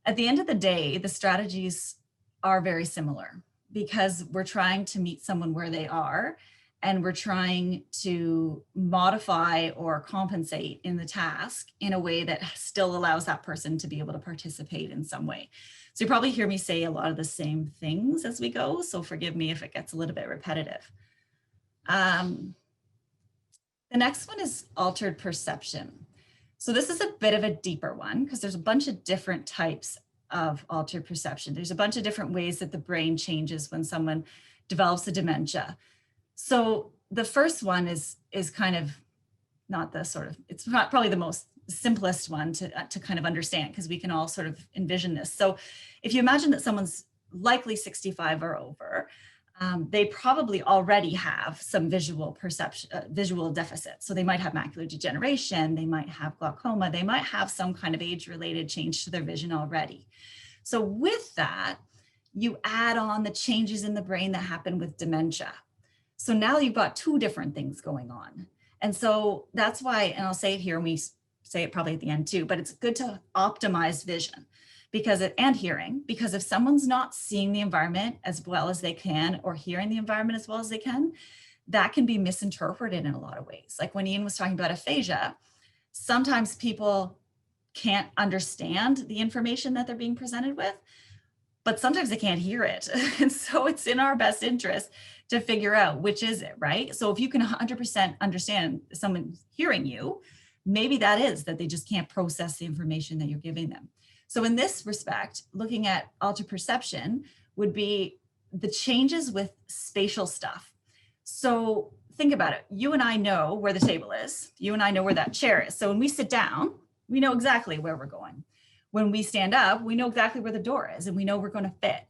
at the end of the day, the strategies are very similar, because we're trying to meet someone where they are, and we're trying to modify or compensate in the task in a way that still allows that person to be able to participate in some way. So you probably hear me say a lot of the same things as we go, so forgive me if it gets a little bit repetitive. The next one is altered perception. So this is a bit of a deeper one, because there's a bunch of different types of altered perception. There's a bunch of different ways that the brain changes when someone develops a dementia. So the first one is kind of not the sort of, it's not probably the most simplest one to kind of understand, because we can all sort of envision this. So if you imagine that someone's likely 65 or over, they probably already have some visual perception, visual deficits. So they might have macular degeneration, they might have glaucoma, they might have some kind of age-related change to their vision already. So with that, you add on the changes in the brain that happen with dementia. So now you've got two different things going on. And so that's why, and I'll say it here, and we say it probably at the end too, but it's good to optimize vision and hearing, because if someone's not seeing the environment as well as they can, or hearing the environment as well as they can, that can be misinterpreted in a lot of ways. Like when Ian was talking about aphasia, sometimes people can't understand the information that they're being presented with, but sometimes they can't hear it. And so it's in our best interest to figure out which is it, right? So if you can 100% understand someone hearing you, maybe that is that they just can't process the information that you're giving them. So in this respect, looking at altered perception would be the changes with spatial stuff. So think about it. You and I know where the table is. You and I know where that chair is. So when we sit down, we know exactly where we're going. When we stand up, we know exactly where the door is, and we know we're going to fit.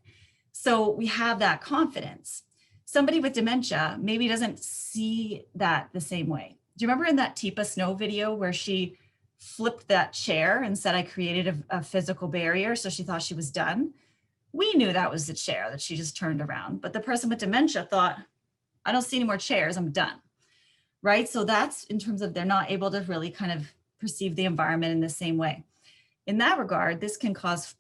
So we have that confidence. Somebody with dementia maybe doesn't see that the same way. Do you remember in that Teepa Snow video where she flipped that chair and said, I created a physical barrier, so she thought she was done? We knew that was the chair that she just turned around, but the person with dementia thought, I don't see any more chairs, I'm done, right? So that's in terms of they're not able to really kind of perceive the environment in the same way. In that regard, this can cause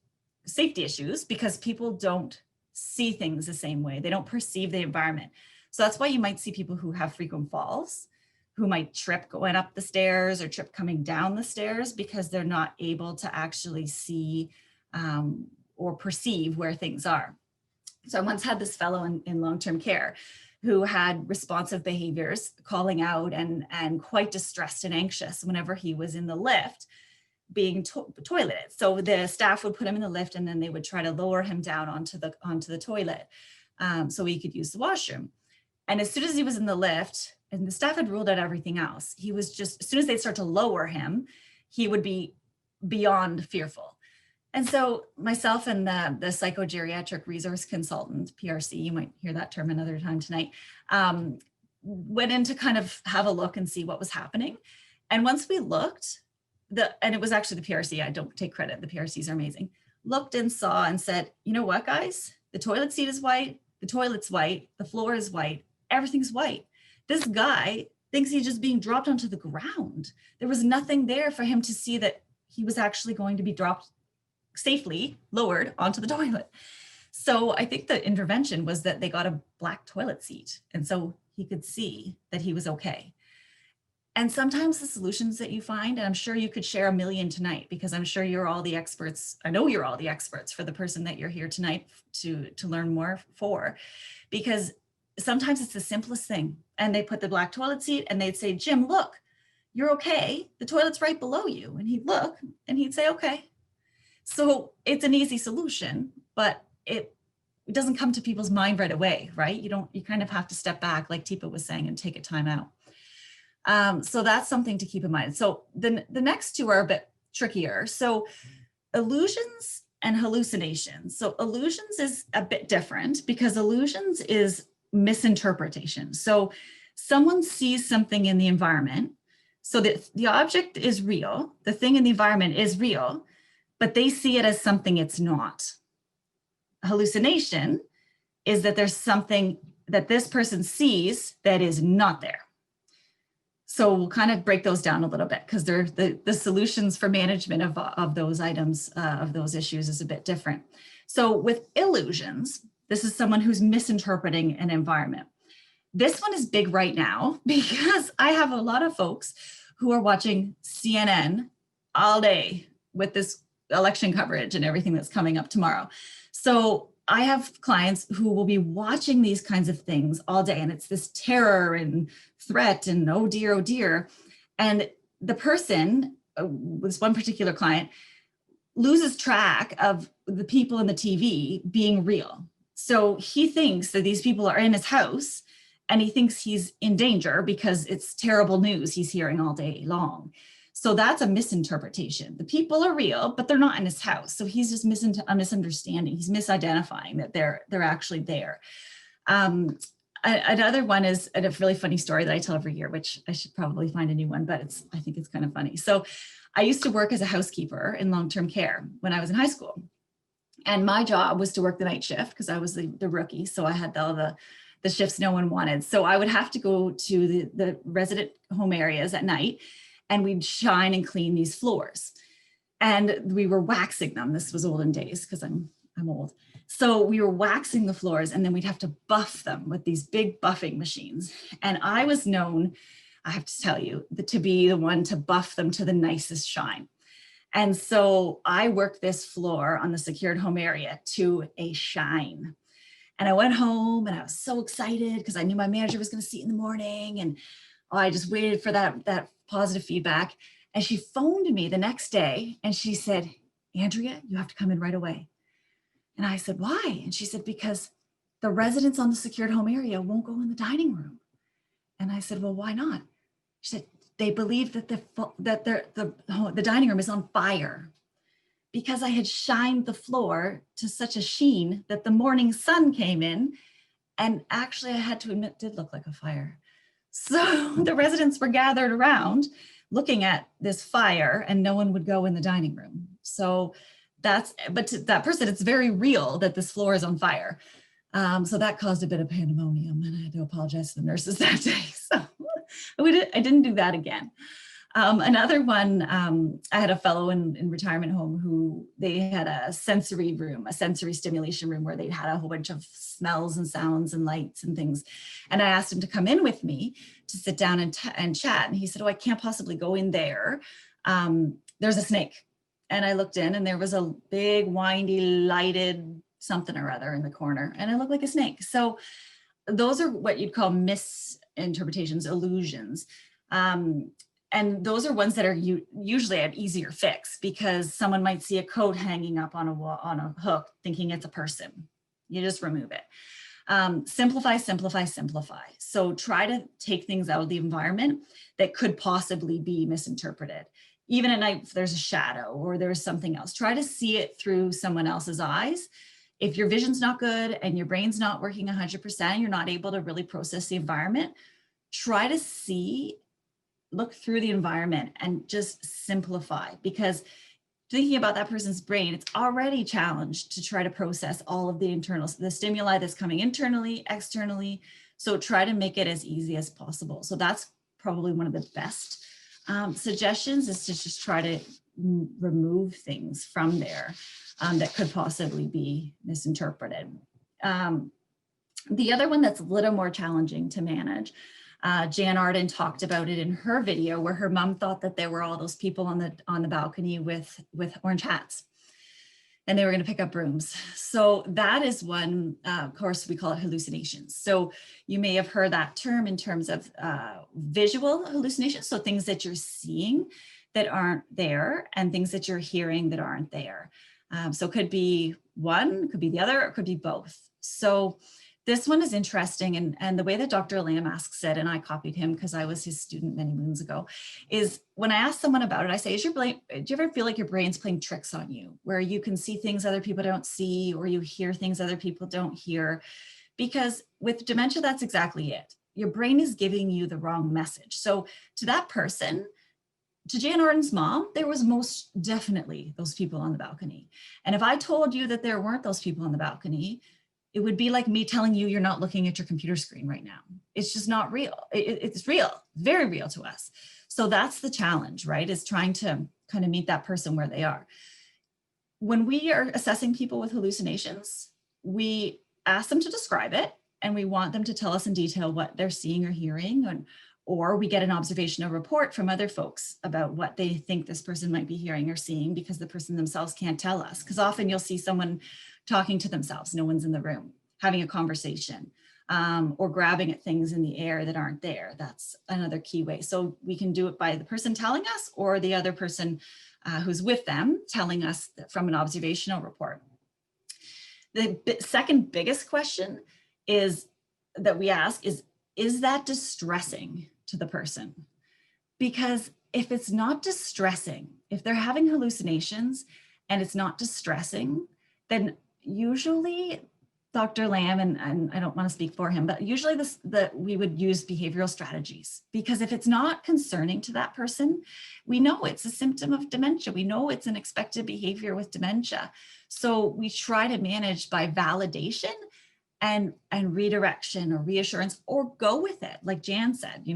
safety issues because people don't see things the same way. They don't perceive the environment. So that's why you might see people who have frequent falls, who might trip going up the stairs or trip coming down the stairs, because they're not able to actually see or perceive where things are. So I once had this fellow in long-term care who had responsive behaviors, calling out and quite distressed and anxious whenever he was in the lift being toileted. So the staff would put him in the lift, and then they would try to lower him down onto the toilet so he could use the washroom. And as soon as he was in the lift, and the staff had ruled out everything else, he was just, as soon as they'd start to lower him, he would be beyond fearful. And so myself and the psychogeriatric resource consultant, PRC, you might hear that term another time tonight, went in to kind of have a look and see what was happening. And once we looked, and it was actually the PRC, I don't take credit, the PRCs are amazing, looked and saw and said, you know what, guys, the toilet seat is white, the toilet's white, the floor is white, everything's white. This guy thinks he's just being dropped onto the ground. There was nothing there for him to see that he was actually going to be dropped safely, lowered onto the toilet. So I think the intervention was that they got a black toilet seat. And so he could see that he was okay. And sometimes the solutions that you find, and I'm sure you could share a million tonight, because I'm sure you're all the experts. I know you're all the experts for the person that you're here tonight to learn more for, because sometimes it's the simplest thing. And they put the black toilet seat and they'd say, Jim, look, you're okay. The toilet's right below you. And he'd look and he'd say, okay. So it's an easy solution, but it doesn't come to people's mind right away, right? You kind of have to step back, like Teepa was saying, and take a time out. So that's something to keep in mind. So the next two are a bit trickier. So illusions and hallucinations. So illusions is a bit different because illusions is misinterpretation. So someone sees something in the environment, so that the object is real, the thing in the environment is real, but they see it as something it's not. Hallucination is that there's something that this person sees that is not there. So we'll kind of break those down a little bit because they're the solutions for management of those items, of those issues is a bit different. So with illusions, this is someone who's misinterpreting an environment. This one is big right now because I have a lot of folks who are watching CNN all day with this election coverage and everything that's coming up tomorrow. So I have clients who will be watching these kinds of things all day, and it's this terror and threat and oh dear. And the person, this one particular client, loses track of the people in the TV being real. So he thinks that these people are in his house and he thinks he's in danger because it's terrible news he's hearing all day long. So that's a misinterpretation. The people are real, but they're not in his house. So he's just misunderstanding. He's misidentifying that they're actually there. Another one is a really funny story that I tell every year, which I should probably find a new one, but I think it's kind of funny. So I used to work as a housekeeper in long-term care when I was in high school. And my job was to work the night shift because I was the rookie. So I had all the shifts no one wanted. So I would have to go to the resident home areas at night, and we'd shine and clean these floors. And we were waxing them. This was olden days because I'm old. So we were waxing the floors, and then we'd have to buff them with these big buffing machines. And I was known, I have to tell you, to be the one to buff them to the nicest shine. And so I worked this floor on the secured home area to a shine. And I went home and I was so excited because I knew my manager was going to see it in the morning. And I just waited for that positive feedback. And she phoned me the next day and she said, Andrea, you have to come in right away. And I said, why? And she said, because the residents on the secured home area won't go in the dining room. And I said, well, why not? She said, they believe that the dining room is on fire because I had shined the floor to such a sheen that the morning sun came in, and actually I had to admit, it did look like a fire. So the residents were gathered around looking at this fire, and no one would go in the dining room. So but to that person, it's very real that this floor is on fire. So that caused a bit of pandemonium, and I had to apologize to the nurses that day. So I didn't do that again. Another one, I had a fellow in retirement home who they had a sensory room, a sensory stimulation room where they had a whole bunch of smells and sounds and lights and things. And I asked him to come in with me to sit down and chat. And he said, oh, I can't possibly go in there. There's a snake. And I looked in and there was a big windy lighted something or other in the corner, and it looked like a snake. So those are what you'd call misinterpretations, illusions. And those are ones that are usually an easier fix because someone might see a coat hanging up on a wall, on a hook, thinking it's a person. You just remove it. Simplify. So try to take things out of the environment that could possibly be misinterpreted. Even at night, if there's a shadow or there's something else, try to see it through someone else's eyes. If your vision's not good and your brain's not working 100%, you're not able to really process the environment, try to look through the environment and just simplify, because thinking about that person's brain, it's already challenged to try to process all of the stimuli that's coming internally, externally. So try to make it as easy as possible. So that's probably one of the best suggestions, is to just try to remove things from there that could possibly be misinterpreted. The other one that's a little more challenging to manage, Jan Arden talked about it in her video, where her mom thought that there were all those people on the balcony with orange hats, and they were going to pick up brooms. So that is one, of course, we call it hallucinations. So you may have heard that term in terms of visual hallucinations. So things that you're seeing that aren't there, and things that you're hearing that aren't there. So it could be one, could be the other, or it could be both. So This one is interesting, and the way that Dr. Lamb asks it, and I copied him because I was his student many moons ago, is when I ask someone about it, I say, do you ever feel like your brain's playing tricks on you, where you can see things other people don't see, or you hear things other people don't hear? Because with dementia, that's exactly it. Your brain is giving you the wrong message. So to that person, to Jan Orton's mom, there was most definitely those people on the balcony. And if I told you that there weren't those people on the balcony, it would be like me telling you you're not looking at your computer screen right now. It's just not real. It's real, very real to us. So that's the challenge, right? Is trying to kind of meet that person where they are. When we are assessing people with hallucinations, we ask them to describe it, and we want them to tell us in detail what they're seeing or hearing, or we get an observational report from other folks about what they think this person might be hearing or seeing, because the person themselves can't tell us. Because often you'll see someone talking to themselves, no one's in the room, having a conversation, or grabbing at things in the air that aren't there. That's another key way. So we can do it by the person telling us, or the other person who's with them telling us from an observational report. The second biggest question that we ask is that distressing to the person? Because if it's not distressing, if they're having hallucinations and it's not distressing, then usually Dr. Lamb, and I don't want to speak for him, but usually we would use behavioral strategies, because if it's not concerning to that person, we know it's a symptom of dementia. We know it's an expected behavior with dementia. So we try to manage by validation and redirection or reassurance, or go with it. Like Jan said,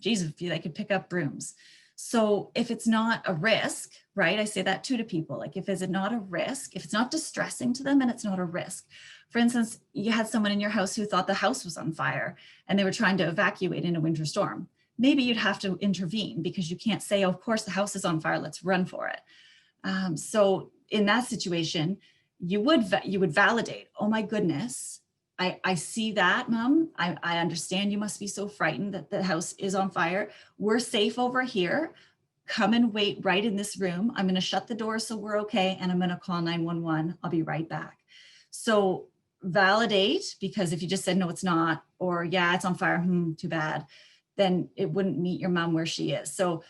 geez, if they could pick up brooms. So if it's not a risk, right? I say that too to people, like if it's not a risk, if it's not distressing to them and it's not a risk. For instance, you had someone in your house who thought the house was on fire and they were trying to evacuate in a winter storm. Maybe you'd have to intervene, because you can't say, oh, of course the house is on fire, let's run for it. So in that situation, you would validate, oh my goodness, I see that, Mom. I understand you must be so frightened that the house is on fire. We're safe over here. Come and wait right in this room. I'm going to shut the door so we're okay, and I'm going to call 911. I'll be right back. So validate, because if you just said, no, it's not, or yeah, it's on fire, too bad, then it wouldn't meet your mom where she is. So,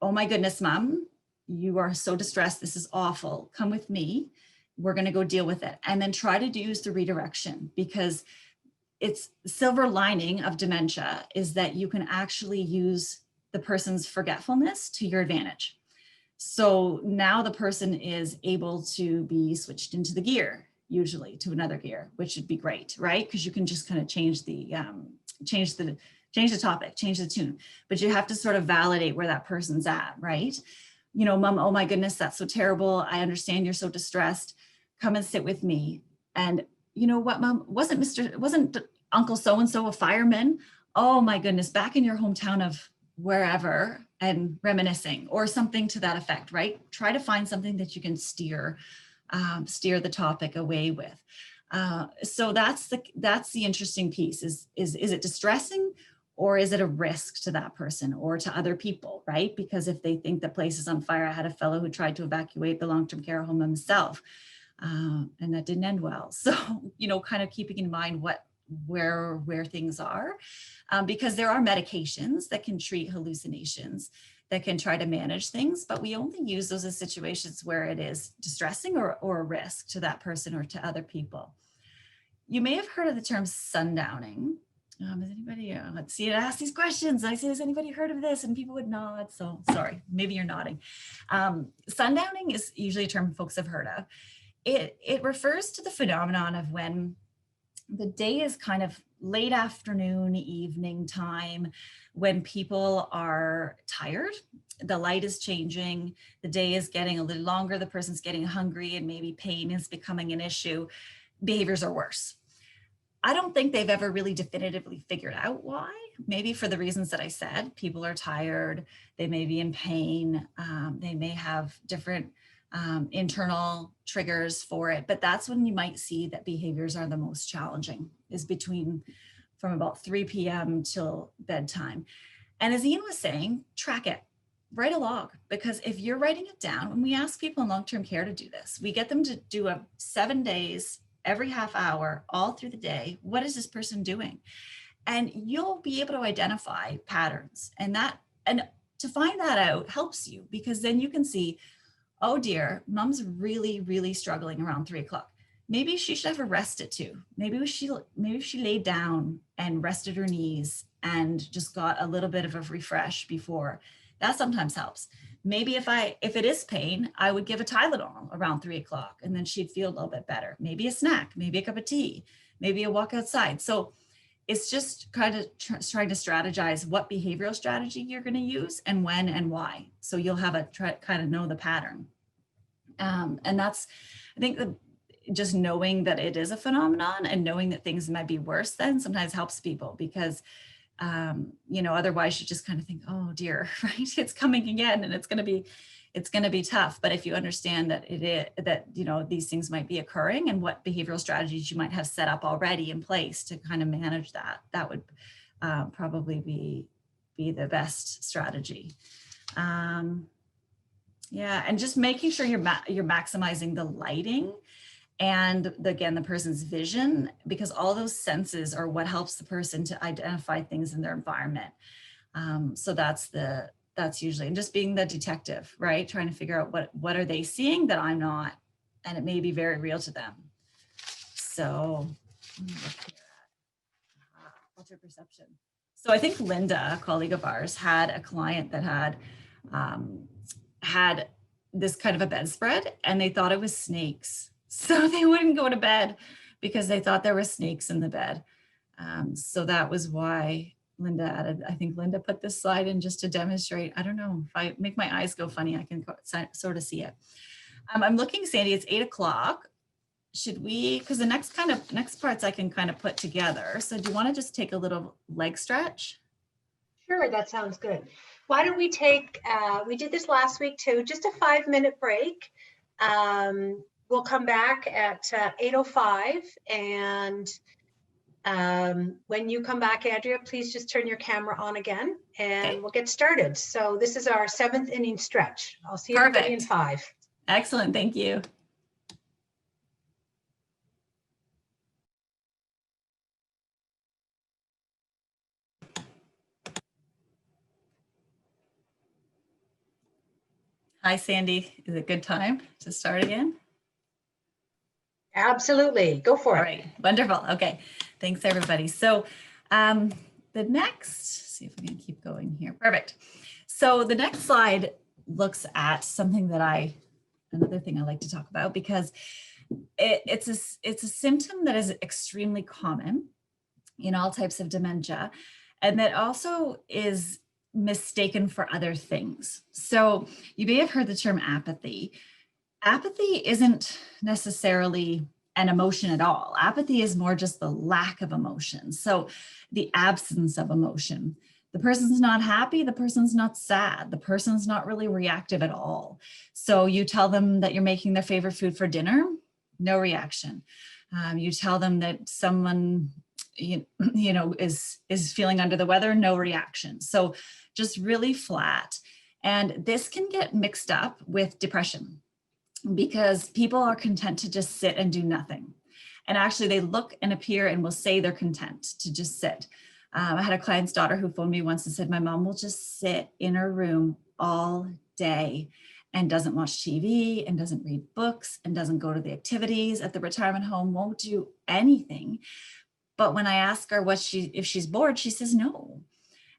oh my goodness, Mom, you are so distressed. This is awful. Come with me. We're going to go deal with it. And then try to use the redirection, because it's the silver lining of dementia is that you can actually use the person's forgetfulness to your advantage. So now the person is able to be switched into the gear, usually to another gear, which would be great, right? Because you can just kind of change the topic, change the tune, but you have to sort of validate where that person's at, right? Mom, oh my goodness, that's so terrible. I understand you're so distressed. Come and sit with me. And you know what, Mom, wasn't Uncle so-and-so a fireman? Oh my goodness, back in your hometown of wherever, and reminiscing, or something to that effect, right? Try to find something that you can steer the topic away with. So that's the interesting piece is it distressing, or is it a risk to that person or to other people, right? Because if they think the place is on fire, I had a fellow who tried to evacuate the long-term care home himself, and that didn't end well. So, kind of keeping in mind where things are, because there are medications that can treat hallucinations, that can try to manage things, but we only use those in situations where it is distressing or a risk to that person or to other people. You may have heard of the term sundowning. Has anybody, let's see, I ask these questions. I say, has anybody heard of this? And people would nod. So sorry, maybe you're nodding. Sundowning is usually a term folks have heard of. It refers to the phenomenon of when the day is kind of late afternoon, evening time, when people are tired, the light is changing, the day is getting a little longer, the person's getting hungry, and maybe pain is becoming an issue. Behaviors are worse. I don't think they've ever really definitively figured out why. Maybe for the reasons that I said, people are tired, they may be in pain, they may have different internal triggers for it, but that's when you might see that behaviors are the most challenging, is from about 3 p.m. till bedtime. And as Ian was saying, track it, write a log, because if you're writing it down, when we ask people in long-term care to do this, we get them to do a 7 days every half hour, all through the day. What is this person doing? And you'll be able to identify patterns, and to find that out helps you, because then you can see, oh dear, mom's really, really struggling around 3 o'clock. Maybe she should have a rest at 2. Maybe she laid down and rested her knees and just got a little bit of a refresh before. That sometimes helps. Maybe if it is pain, I would give a Tylenol around 3 o'clock, and then she'd feel a little bit better. Maybe a snack, maybe a cup of tea, maybe a walk outside. So it's just kind of trying to strategize what behavioral strategy you're going to use and when and why. So you'll have kind of know the pattern. And that's, I think, just knowing that it is a phenomenon and knowing that things might be worse then sometimes helps people, because otherwise you just kind of think, oh dear, right, it's coming again, and it's going to be tough. But if you understand that these things might be occurring, and what behavioral strategies you might have set up already in place to kind of manage that would probably be the best strategy. And just making sure you're maximizing the lighting and again, the person's vision, because all those senses are what helps the person to identify things in their environment. So that's usually, and just being the detective, right? Trying to figure out what are they seeing that I'm not, and it may be very real to them. So let me look here at alter perception. So I think Linda, a colleague of ours, had a client that had this kind of a bedspread, and they thought it was snakes. So they wouldn't go to bed because they thought there were snakes in the bed. So that was why Linda added, I think Linda put this slide in just to demonstrate. I don't know, if I make my eyes go funny, I can sort of see it. I'm looking, Sandy, it's 8 o'clock. Should we, because the next parts I can kind of put together. So do you want to just take a little leg stretch? Sure, that sounds good. Why don't we take, we did this last week too, just a 5-minute break. We'll come back at 8:05, and when you come back, Andrea, please just turn your camera on again, and we'll get started. So this is our 7th inning stretch. I'll see everybody in 5. Excellent, thank you. Hi, Sandy. Is it a good time to start again? Absolutely. Go for it. All right. Wonderful. Okay. Thanks, everybody. So the next, see if we can keep going here. Perfect. So the next slide looks at something that another thing I like to talk about, because it's a symptom that is extremely common in all types of dementia, and that also is mistaken for other things. So you may have heard the term apathy. Apathy isn't necessarily an emotion at all. Apathy is more just the lack of emotion. So the absence of emotion. The person's not happy, the person's not sad, the person's not really reactive at all. So you tell them that you're making their favorite food for dinner, no reaction. You tell them that someone is feeling under the weather, no reaction. So just really flat. And this can get mixed up with depression, because people are content to just sit and do nothing. And actually they look and appear and will say they're content to just sit. I had a client's daughter who phoned me once and said, my mom will just sit in her room all day and doesn't watch TV and doesn't read books and doesn't go to the activities at the retirement home, won't do anything. But when I ask her if she's bored, she says no.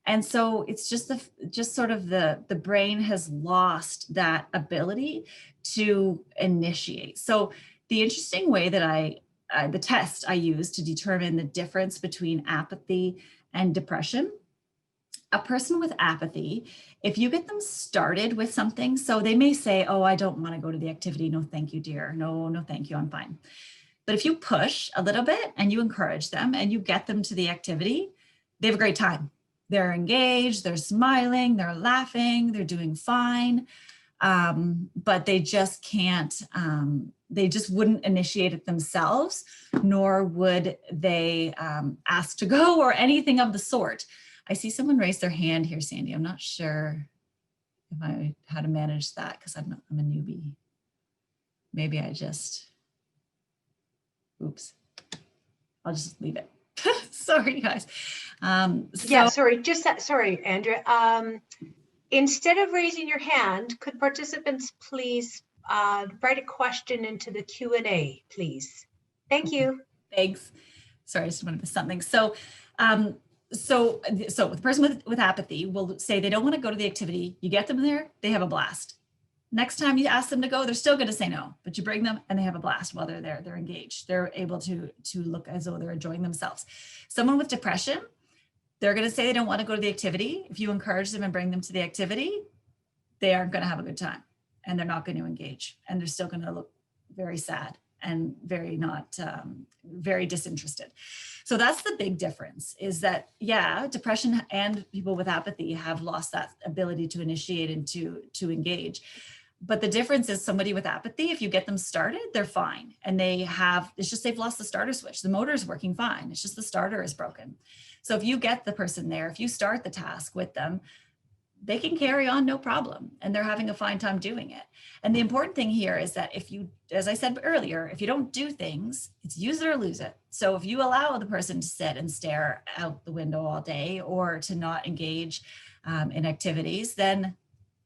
And so it's just sort of the brain has lost that ability to initiate. So the interesting way that the test I use to determine the difference between apathy and depression, a person with apathy, if you get them started with something, so they may say, oh, I don't want to go to the activity. No, thank you, dear. No, thank you. I'm fine. But if you push a little bit and you encourage them and you get them to the activity, they have a great time. They're engaged, they're smiling, they're laughing, they're doing fine, but they just can't, they just wouldn't initiate it themselves, nor would they ask to go or anything of the sort. I see someone raise their hand here, Sandy. I'm not sure how to manage that, because I'm a newbie. Maybe I just, Oops. I'll just leave it. Sorry, guys. Yeah, sorry, just that, sorry, Andrea. Instead of raising your hand, could participants please write a question into the Q&A, please? Thank you. Thanks. Sorry, I just wanted to miss something. So the person with apathy will say they don't want to go to the activity. You get them there, they have a blast. Next time you ask them to go, they're still going to say no, but you bring them and they have a blast while they're there. They're engaged. They're able to look as though they're enjoying themselves. Someone with depression, they're going to say they don't want to go to the activity. If you encourage them and bring them to the activity, they aren't going to have a good time and they're not going to engage and they're still going to look very sad and very not very disinterested. So that's the big difference, is that, yeah, depression and people with apathy have lost that ability to initiate and to engage. But the difference is somebody with apathy, if you get them started, they're fine. And it's just they've lost the starter switch. The motor is working fine. It's just the starter is broken. So if you get the person there, if you start the task with them, they can carry on no problem. And they're having a fine time doing it. And the important thing here is that if you, as I said earlier, if you don't do things, it's use it or lose it. So if you allow the person to sit and stare out the window all day or to not engage in activities, then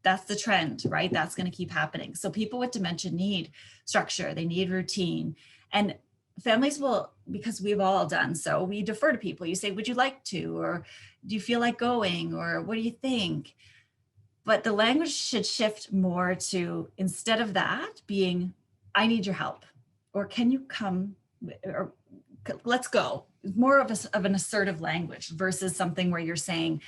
that's the trend, right? That's going to keep happening. So people with dementia need structure, they need routine. And families will, because we've all done so, we defer to people. You say, would you like to, or do you feel like going, or what do you think? But the language should shift more to, instead of that being, I need your help, or can you come, or let's go. More of an assertive language versus something where you're saying,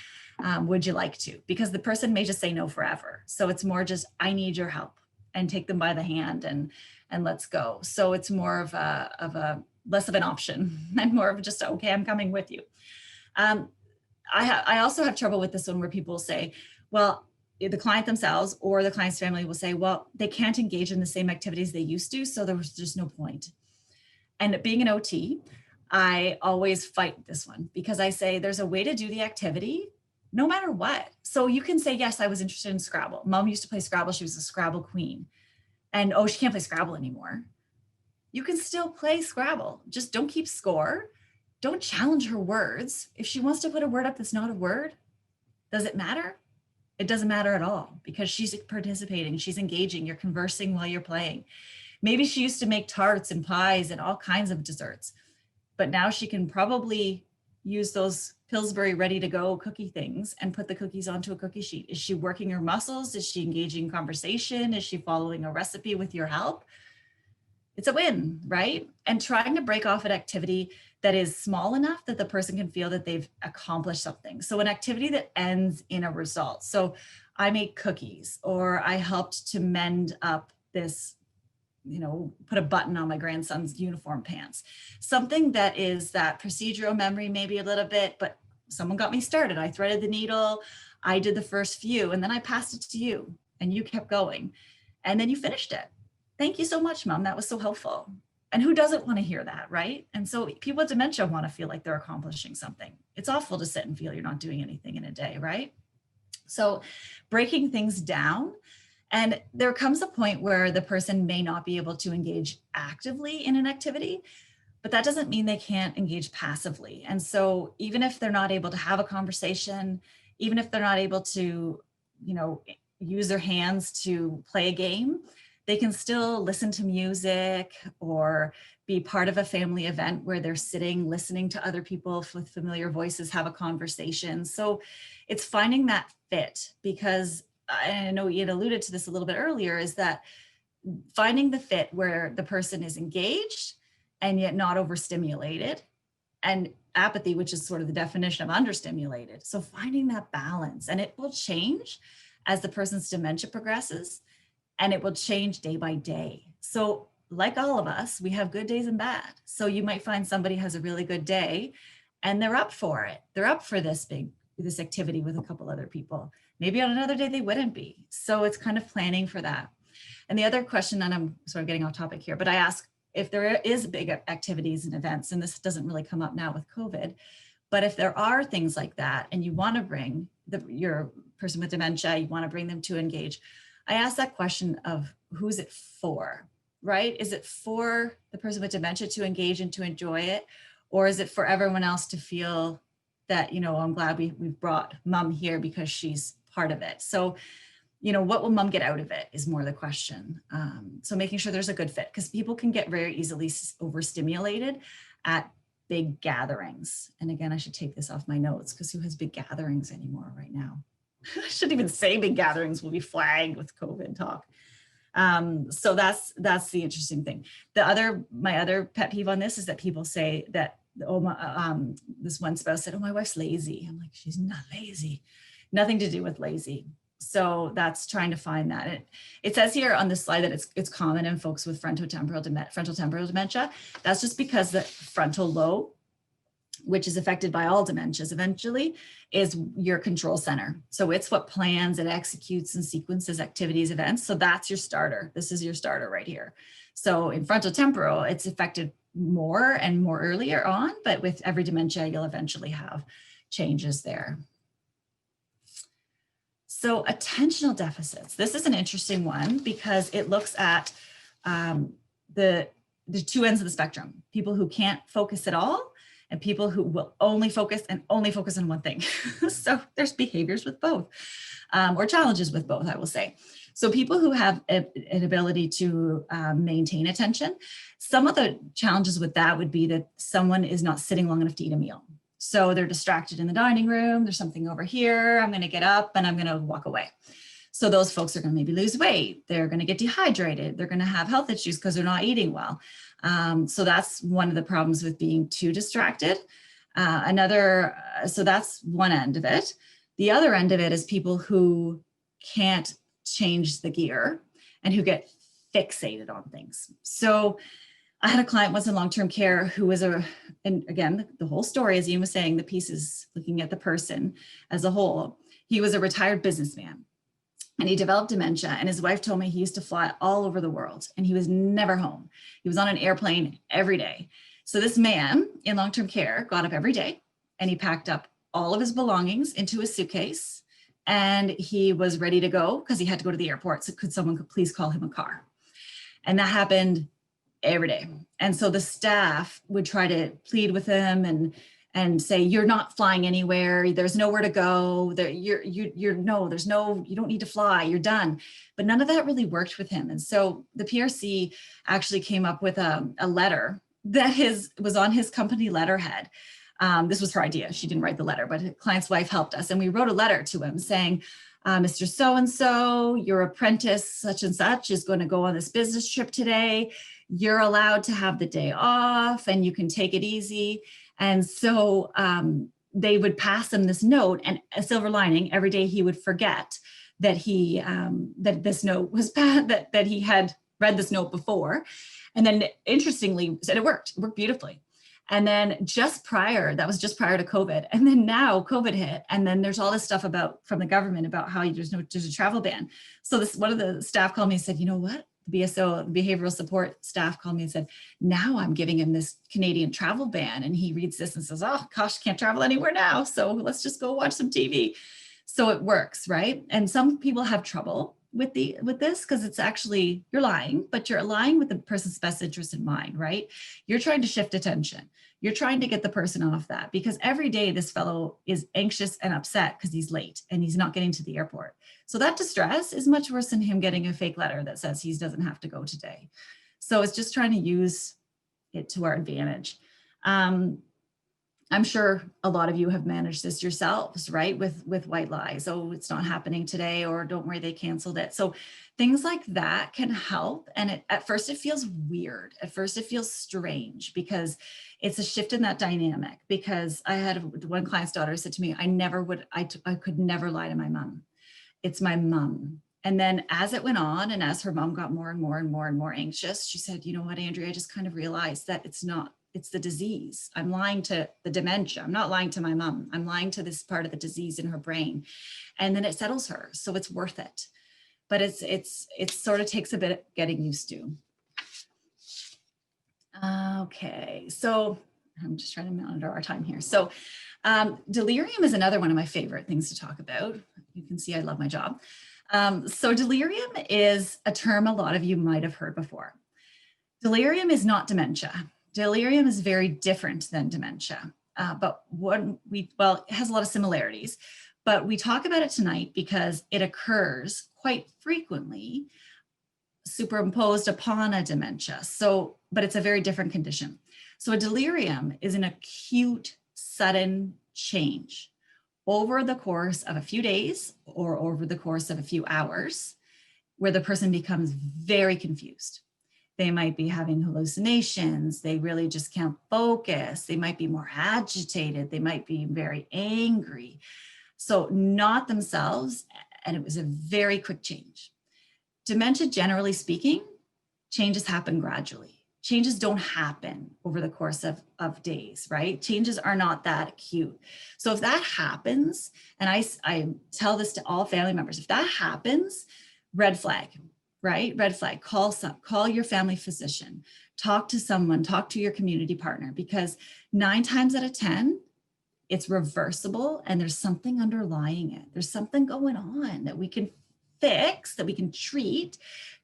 would you like to? Because the person may just say no forever. So it's more just, I need your help, and take them by the hand and let's go. So it's more of a less of an option and more of just, okay, I'm coming with you. I also have trouble with this one where people say, well, the client themselves or the client's family will say, well, they can't engage in the same activities they used to, so there was just no point. And being an OT, I always fight this one because I say there's a way to do the activity no matter what. So you can say, yes, I was interested in Scrabble. Mom used to play Scrabble. She was a Scrabble queen. And, oh, she can't play Scrabble anymore. You can still play Scrabble. Just don't keep score. Don't challenge her words. If she wants to put a word up that's not a word, does it matter? It doesn't matter at all because she's participating. She's engaging. You're conversing while you're playing. Maybe she used to make tarts and pies and all kinds of desserts, but now she can probably use those Pillsbury ready to go cookie things and put the cookies onto a cookie sheet. Is she working her muscles? Is she engaging in conversation? Is she following a recipe with your help? It's a win, right? And trying to break off an activity that is small enough that the person can feel that they've accomplished something. So an activity that ends in a result. So I made cookies, or I helped to mend up this, put a button on my grandson's uniform pants. Something that is that procedural memory, maybe a little bit, but someone got me started. I threaded the needle. I did the first few, and then I passed it to you and you kept going. And then you finished it. Thank you so much, Mom. That was so helpful. And who doesn't want to hear that, right? And so people with dementia want to feel like they're accomplishing something. It's awful to sit and feel you're not doing anything in a day, right? So breaking things down. And there comes a point where the person may not be able to engage actively in an activity, but that doesn't mean they can't engage passively. And so even if they're not able to have a conversation, even if they're not able to, use their hands to play a game, they can still listen to music or be part of a family event where they're sitting, listening to other people with familiar voices, have a conversation. So it's finding that fit, because I know Ian alluded to this a little bit earlier, is that finding the fit where the person is engaged and yet not overstimulated, and apathy, which is sort of the definition of understimulated. So finding that balance, and it will change as the person's dementia progresses. And it will change day by day. So like all of us, we have good days and bad. So you might find somebody has a really good day and they're up for it. They're up for this activity with a couple other people. Maybe on another day they wouldn't be. So it's kind of planning for that. And the other question, and I'm sort of getting off topic here, but I ask if there is big activities and events, and this doesn't really come up now with COVID, but if there are things like that and you want to bring your person with dementia, you want to bring them to engage, I ask that question of who's it for? right? Is it for the person with dementia to engage and to enjoy it? Or is it for everyone else to feel that, you know, I'm glad we've brought mom here because she's part of it. So, you know, what will mom get out of it is more the question. So making sure there's a good fit, because people can get very easily overstimulated at big gatherings. And again, I should take this off my notes, because who has big gatherings anymore right now? I shouldn't even say big gatherings will be flagged with COVID talk. So that's the interesting thing. My other pet peeve on this is that people say that, this one spouse said, oh, my wife's lazy. I'm like, she's not lazy. Nothing to do with lazy. So that's trying to find that. It says here on this slide that it's common in folks with frontotemporal dementia. That's just because the frontal lobe, which is affected by all dementias eventually, is your control center. So it's what plans and executes and sequences activities, events. So that's your starter. This is your starter right here. So in frontotemporal, it's affected more and more earlier on, but with every dementia, you'll eventually have changes there. So attentional deficits. This is an interesting one because it looks at the two ends of the spectrum, people who can't focus at all and people who will only focus on one thing. So there's behaviors with both, or challenges with both, I will say. So people who have an ability to maintain attention, some of the challenges with that would be that someone is not sitting long enough to eat a meal. So they're distracted in the dining room, there's something over here, I'm gonna get up and I'm gonna walk away. So those folks are gonna maybe lose weight, they're gonna get dehydrated, they're gonna have health issues because they're not eating well. So that's one of the problems with being too distracted. So that's one end of it. The other end of it is people who can't change the gear and who get fixated on things. So I had a client once in long-term care who was and again, the whole story, as Ian was saying, the piece is looking at the person as a whole. He was a retired businessman and he developed dementia, and his wife told me he used to fly all over the world and he was never home. He was on an airplane every day. So this man in long-term care got up every day and he packed up all of his belongings into his suitcase and he was ready to go because he had to go to the airport. So could someone please call him a car? And that happened every day. And so the staff would try to plead with him and say, you're not flying anywhere. There's nowhere to go. You don't need to fly. You're done. But none of that really worked with him. And so the PRC actually came up with a letter that was on his company letterhead. This was her idea. She didn't write the letter, but his client's wife helped us. And we wrote a letter to him saying, Mr. So-and-so, your apprentice such and such is going to go on this business trip today. You're allowed to have the day off and you can take it easy. And so they would pass him this note, and a silver lining, every day he would forget that that this note was that he had read this note before. And then interestingly said it worked beautifully. And then that was just prior to COVID. And then now COVID hit. And then there's all this stuff from the government about how there's a travel ban. So one of the staff called me and said, you know what? The BSO, behavioral support staff called me and said, now I'm giving him this Canadian travel ban. And he reads this and says, oh gosh, can't travel anywhere now. So let's just go watch some TV. So it works, right? And some people have trouble with this because it's actually, you're lying, but you're lying with the person's best interest in mind, right? You're trying to shift attention. You're trying to get the person off that, because every day this fellow is anxious and upset because he's late and he's not getting to the airport. So that distress is much worse than him getting a fake letter that says he doesn't have to go today. So it's just trying to use it to our advantage. I'm sure a lot of you have managed this yourselves, right? With white lies. Oh, it's not happening today, or don't worry, they canceled it. So things like that can help. And at first it feels weird. At first it feels strange because it's a shift in that dynamic. Because I had one client's daughter said to me, I could never lie to my mom. It's my mom. And then as it went on, and as her mom got more and more and more and more anxious, she said, you know what, Andrea, I just kind of realized that it's the disease. I'm lying to the dementia. I'm not lying to my mom. I'm lying to this part of the disease in her brain. And then it settles her. So it's worth it. But it sort of takes a bit of getting used to. Okay. So I'm just trying to monitor our time here. So delirium is another one of my favorite things to talk about. You can see I love my job. So delirium is a term a lot of you might have heard before. Delirium is not dementia. Delirium is very different than dementia, but it has a lot of similarities, but we talk about it tonight because it occurs quite frequently superimposed upon a dementia. But it's a very different condition. So a delirium is an acute, sudden change over the course of a few days or over the course of a few hours, where the person becomes very confused. They might be having hallucinations. They really just can't focus. They might be more agitated. They might be very angry. So not themselves, and it was a very quick change. Dementia, generally speaking, changes happen gradually. Changes don't happen over the course of days, right? Changes are not that acute. So if that happens, and I tell this to all family members, if that happens, red flag, right? Red flag, call your family physician, talk to someone, talk to your community partner, because 9 times out of 10, it's reversible and there's something underlying it. There's something going on that we can fix, that we can treat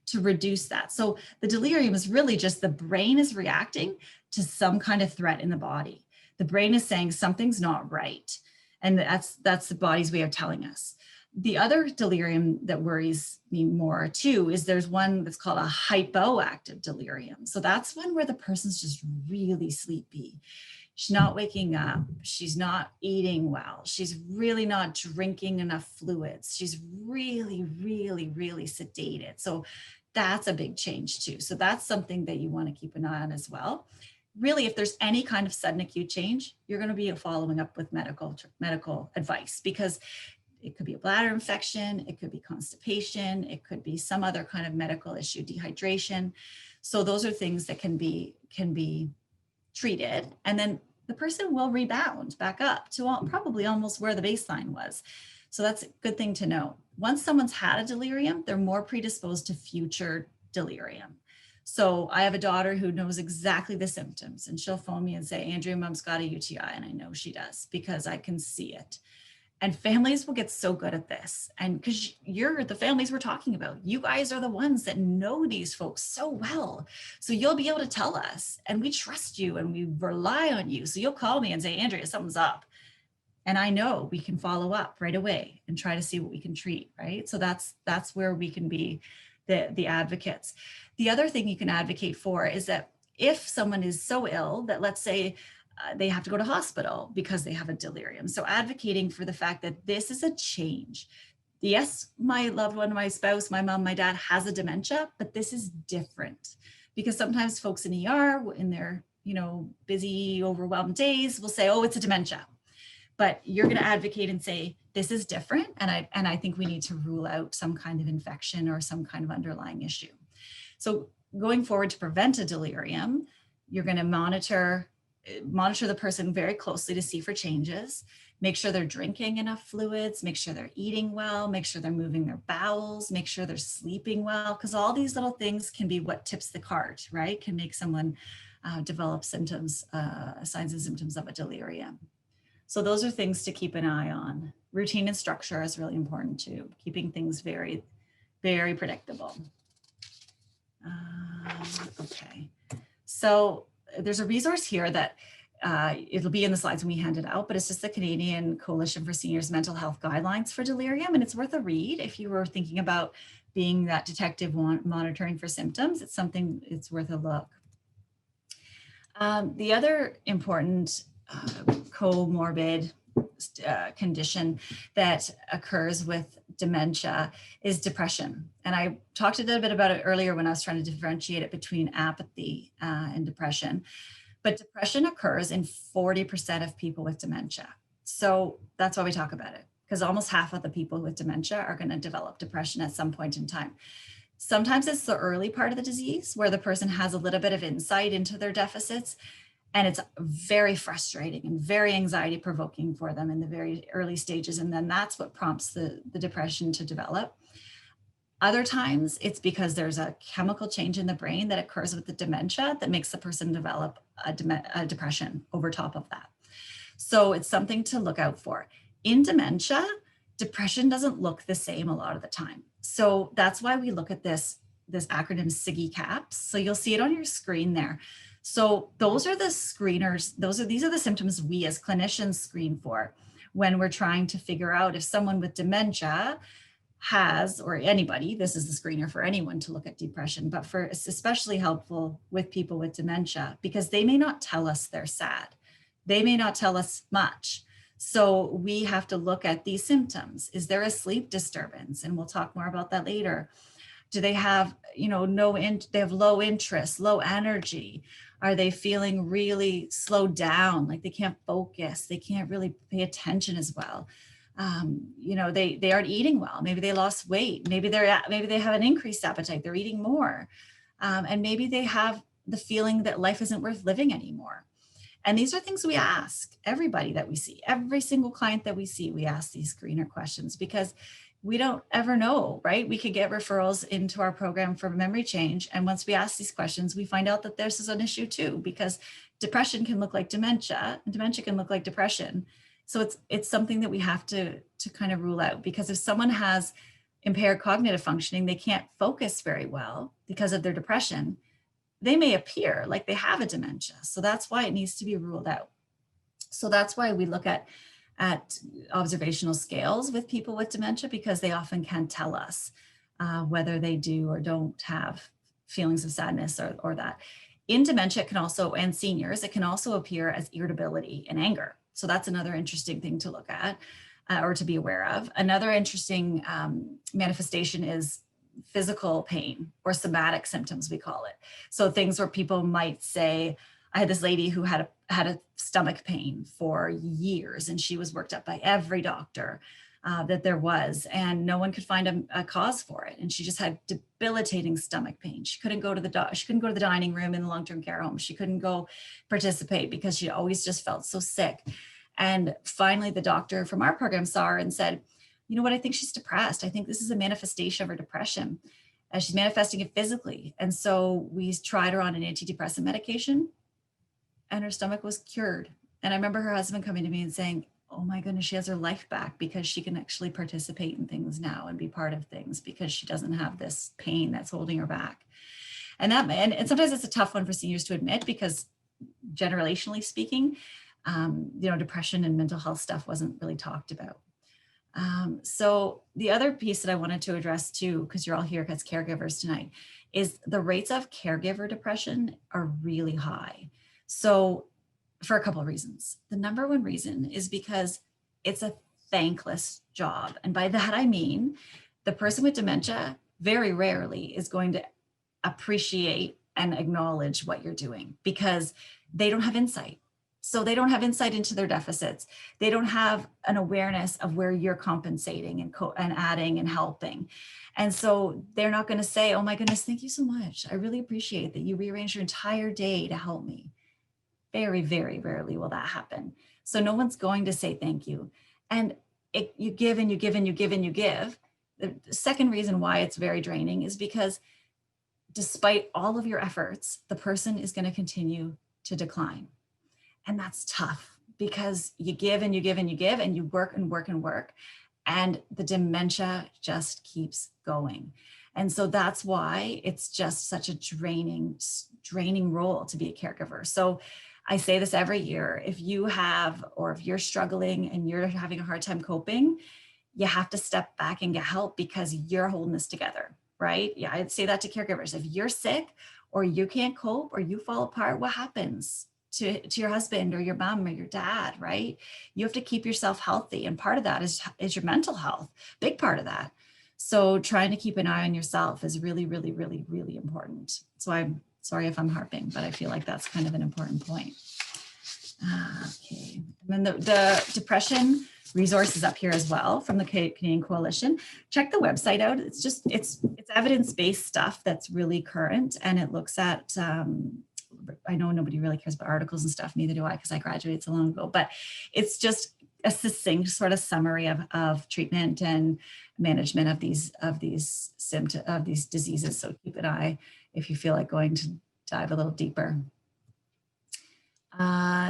to reduce that. So the delirium is really just the brain is reacting to some kind of threat in the body. The brain is saying something's not right. And that's the body's way of telling us. The other delirium that worries me more too is there's one that's called a hypoactive delirium. So that's one where the person's just really sleepy. She's not waking up. She's not eating well. She's really not drinking enough fluids. She's really, really, really sedated. So that's a big change too. So that's something that you want to keep an eye on as well. Really, if there's any kind of sudden acute change, you're going to be following up with medical advice, because it could be a bladder infection, it could be constipation, it could be some other kind of medical issue, dehydration. So those are things that can be treated, and then the person will rebound back up to probably almost where the baseline was. So that's a good thing to know. Once someone's had a delirium, they're more predisposed to future delirium. So I have a daughter who knows exactly the symptoms, and she'll phone me and say, Andrea, mom's got a UTI, and I know she does because I can see it. And families will get so good at this. And because you're the families we're talking about, you guys are the ones that know these folks so well. So you'll be able to tell us, and we trust you and we rely on you. So you'll call me and say, Andrea, something's up. And I know we can follow up right away and try to see what we can treat, right? So that's where we can be the advocates. The other thing you can advocate for is that if someone is so ill that, let's say, they have to go to hospital because they have a delirium. So advocating for the fact that this is a change. Yes, my loved one, my spouse, my mom, my dad has a dementia, but this is different, because sometimes folks in ER in their, busy, overwhelmed days will say, oh, it's a dementia. But you're going to advocate and say, this is different. And I think we need to rule out some kind of infection or some kind of underlying issue. So going forward, to prevent a delirium, you're going to monitor the person very closely to see for changes, make sure they're drinking enough fluids, make sure they're eating well, make sure they're moving their bowels, make sure they're sleeping well, because all these little things can be what tips the cart, right? Can make someone develop symptoms, signs and symptoms of a delirium. So those are things to keep an eye on. Routine and structure is really important too, keeping things very, very predictable. Okay, so there's a resource here that it'll be in the slides when we hand it out, but it's just the Canadian Coalition for Seniors Mental Health Guidelines for Delirium, and it's worth a read if you were thinking about being that detective monitoring for symptoms. It's something, it's worth a look. The other important comorbid condition that occurs with dementia is depression. And I talked a little bit about it earlier when I was trying to differentiate it between apathy and depression. But depression occurs in 40% of people with dementia. So that's why we talk about it, because almost half of the people with dementia are going to develop depression at some point in time. Sometimes it's the early part of the disease where the person has a little bit of insight into their deficits, and it's very frustrating and very anxiety provoking for them in the very early stages. And then that's what prompts the depression to develop. Other times it's because there's a chemical change in the brain that occurs with the dementia that makes the person develop a depression over top of that. So it's something to look out for. In dementia, depression doesn't look the same a lot of the time. So that's why we look at this this acronym SIGI CAPS. So you'll see it on your screen there. So those are the screeners. These are the symptoms we as clinicians screen for when we're trying to figure out if someone with dementia has, or anybody, this is the screener for anyone to look at depression, but it's especially helpful with people with dementia because they may not tell us they're sad. They may not tell us much. So we have to look at these symptoms. Is there a sleep disturbance? And we'll talk more about that later. Do they have, they have low interest, low energy? Are they feeling really slowed down? Like they can't focus. They can't really pay attention as well. They aren't eating well. Maybe they lost weight. Maybe they have an increased appetite. They're eating more. And maybe they have the feeling that life isn't worth living anymore. And these are things we ask everybody that we see, every single client that we see, we ask these screener questions because we don't ever know, right? We could get referrals into our program for memory change. And once we ask these questions, we find out that this is an issue too, because depression can look like dementia and dementia can look like depression. So it's something that we have to kind of rule out, because if someone has impaired cognitive functioning, they can't focus very well because of their depression, they may appear like they have a dementia. So that's why it needs to be ruled out. So that's why we look at observational scales with people with dementia, because they often can tell us whether they do or don't have feelings of sadness or that. In dementia, it can also, and seniors, it can also appear as irritability and anger. So that's another interesting thing to look at or to be aware of. Another interesting manifestation is physical pain or somatic symptoms, we call it. So things where people might say, I had this lady who had a stomach pain for years, and she was worked up by every doctor that there was, and no one could find a cause for it. And she just had debilitating stomach pain. She couldn't go to the dining room in the long-term care home. She couldn't go participate because she always just felt so sick. And finally, the doctor from our program saw her and said, you know what, I think she's depressed. I think this is a manifestation of her depression. And she's manifesting it physically. And so we tried her on an antidepressant medication and her stomach was cured. And I remember her husband coming to me and saying, oh my goodness, she has her life back because she can actually participate in things now and be part of things because she doesn't have this pain that's holding her back. And sometimes it's a tough one for seniors to admit because generationally speaking, depression and mental health stuff wasn't really talked about. So the other piece that I wanted to address too, because you're all here as caregivers tonight, is the rates of caregiver depression are really high. So for a couple of reasons. The number one reason is because it's a thankless job. And by that, I mean, the person with dementia very rarely is going to appreciate and acknowledge what you're doing because they don't have insight. So they don't have insight into their deficits. They don't have an awareness of where you're compensating and adding and helping. And so they're not going to say, oh my goodness, thank you so much. I really appreciate that you rearranged your entire day to help me. Very, very rarely will that happen. So no one's going to say thank you. And you give and you give and you give and you give. The second reason why it's very draining is because despite all of your efforts, the person is going to continue to decline. And that's tough because you give and you give and you give and you work and work and work. And the dementia just keeps going. And so that's why it's just such a draining role to be a caregiver. So I say this every year, if you have, or if you're struggling and you're having a hard time coping, you have to step back and get help because you're holding this together, right? Yeah, I'd say that to caregivers. If you're sick or you can't cope or you fall apart, what happens to your husband or your mom or your dad, right? You have to keep yourself healthy. And part of that is your mental health, big part of that. So trying to keep an eye on yourself is really, really, really, really important. So I'm sorry if I'm harping, but I feel like that's kind of an important point. Okay, and then the depression resources up here as well from the Canadian Coalition. Check the website out. It's evidence-based stuff that's really current, and it looks at, I know nobody really cares about articles and stuff, neither do I, because I graduated so long ago, but it's just a succinct sort of summary of treatment and management of these symptoms, of these diseases. So keep an eye if you feel like going to dive a little deeper.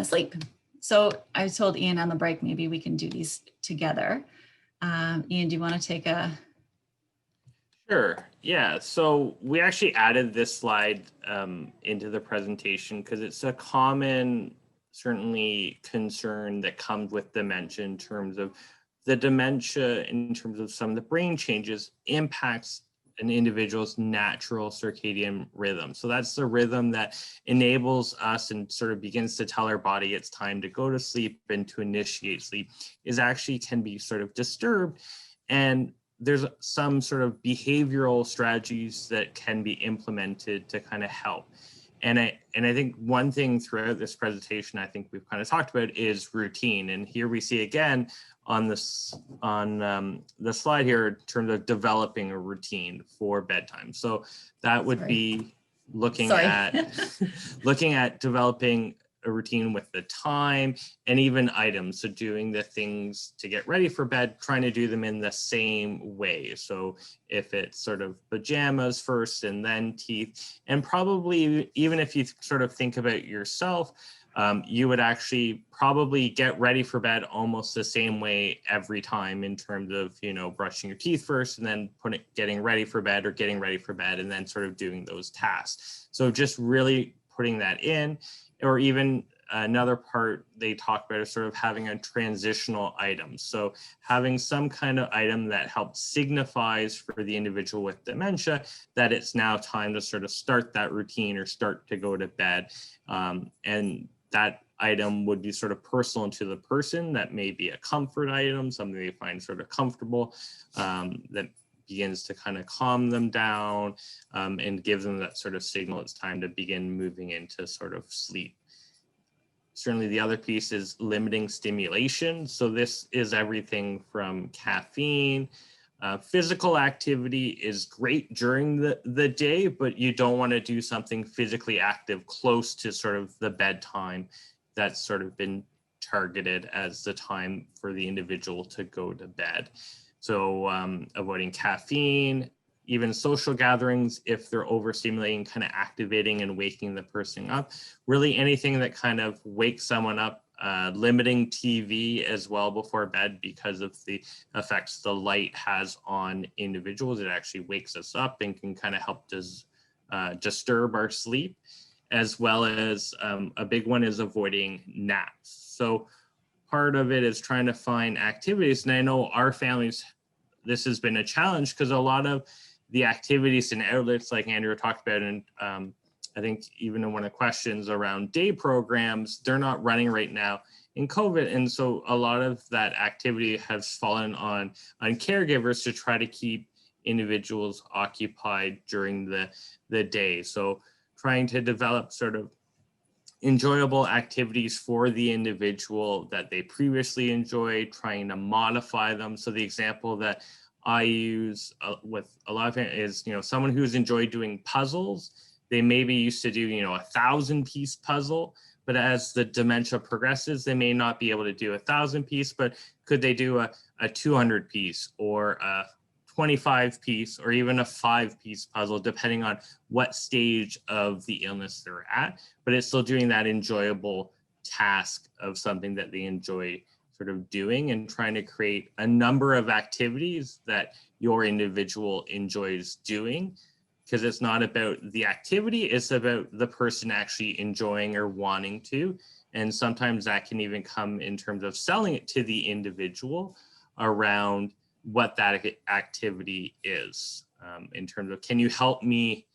Sleep. So I told Ian on the break, maybe we can do these together. Ian, do you want to take a? Sure. Yeah. So we actually added this slide into the presentation because it's a common, certainly, concern that comes with dementia in terms of the dementia, in terms of some of the brain changes, impacts an individual's natural circadian rhythm. So that's the rhythm that enables us and sort of begins to tell our body it's time to go to sleep and to initiate sleep, is actually can be sort of disturbed. And there's some sort of behavioral strategies that can be implemented to kind of help. And I think one thing throughout this presentation, I think we've kind of talked about is routine. And here we see again on this the slide here in terms of developing a routine for bedtime. So that would be looking at developing a routine with the time and even items. So doing the things to get ready for bed, trying to do them in the same way. So if it's sort of pajamas first and then teeth, and probably even if you sort of think about yourself, you would actually probably get ready for bed almost the same way every time in terms of, you know, brushing your teeth first and then getting ready for bed, or getting ready for bed and then sort of doing those tasks. So just really putting that in. Or even another part they talk about is sort of having a transitional item. So having some kind of item that helps signifies for the individual with dementia that it's now time to sort of start that routine or start to go to bed. And that item would be sort of personal to the person. That may be a comfort item, something they find sort of comfortable, that begins to kind of calm them down, and give them that sort of signal it's time to begin moving into sort of sleep. Certainly the other piece is limiting stimulation. So this is everything from caffeine. Physical activity is great during the day, but you don't want to do something physically active close to sort of the bedtime that's sort of been targeted as the time for the individual to go to bed. So avoiding caffeine, even social gatherings, if they're overstimulating, kind of activating and waking the person up. Really anything that kind of wakes someone up, limiting TV as well before bed because of the effects the light has on individuals. It actually wakes us up and can kind of help disturb our sleep, as well as a big one is avoiding naps. So part of it is trying to find activities. And I know our families, this has been a challenge because a lot of the activities and outlets like Andrea talked about, and I think even in one of the questions around day programs, they're not running right now in COVID. And so a lot of that activity has fallen on caregivers to try to keep individuals occupied during the day. So trying to develop sort of enjoyable activities for the individual that they previously enjoyed, trying to modify them. So the example that I use with a lot of it is, you know, someone who's enjoyed doing puzzles, they maybe used to do, you know, 1,000-piece puzzle, but as the dementia progresses, they may not be able to do 1,000-piece, but could they do a 200-piece or a 25-piece or even a 5-piece puzzle, depending on what stage of the illness they're at, but it's still doing that enjoyable task of something that they enjoy sort of doing, and trying to create a number of activities that your individual enjoys doing, because it's not about the activity, it's about the person actually enjoying or wanting to. And sometimes that can even come in terms of selling it to the individual around what that activity is, in terms of, can you help me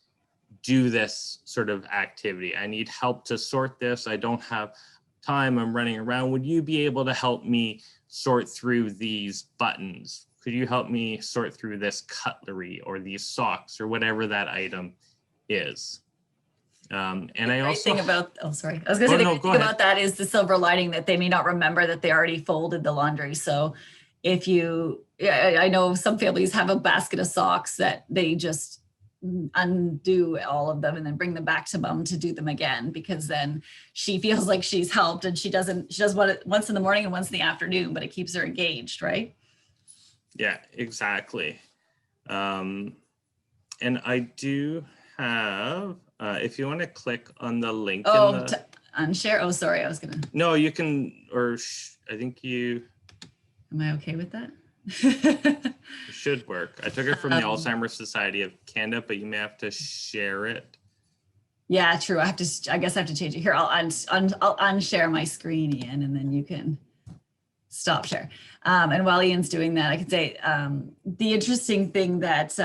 do this sort of activity? I need help to sort this. I don't have time. I'm running around. Would you be able to help me sort through these buttons? Could you help me sort through this cutlery or these socks or whatever that item is? And I also thing about, I was gonna say the great thing about that is the silver lining that they may not remember that they already folded the laundry. So if you, I know some families have a basket of socks that they just undo all of them and then bring them back to mom to do them again, because then she feels like she's helped, and she does once in the morning and once in the afternoon, but it keeps her engaged, right? Yeah, exactly. And I do have, if you want to click on the link. Unshare. Oh, sorry, I was gonna. No, you can, or I think you. Am I okay with that? should work. I took it from the Alzheimer's Society of Canada, but you may have to share it. Yeah, true. I guess I have to change it here. I'll unshare my screen, Ian, and then you can stop share. And while Ian's doing that, I can say the interesting thing that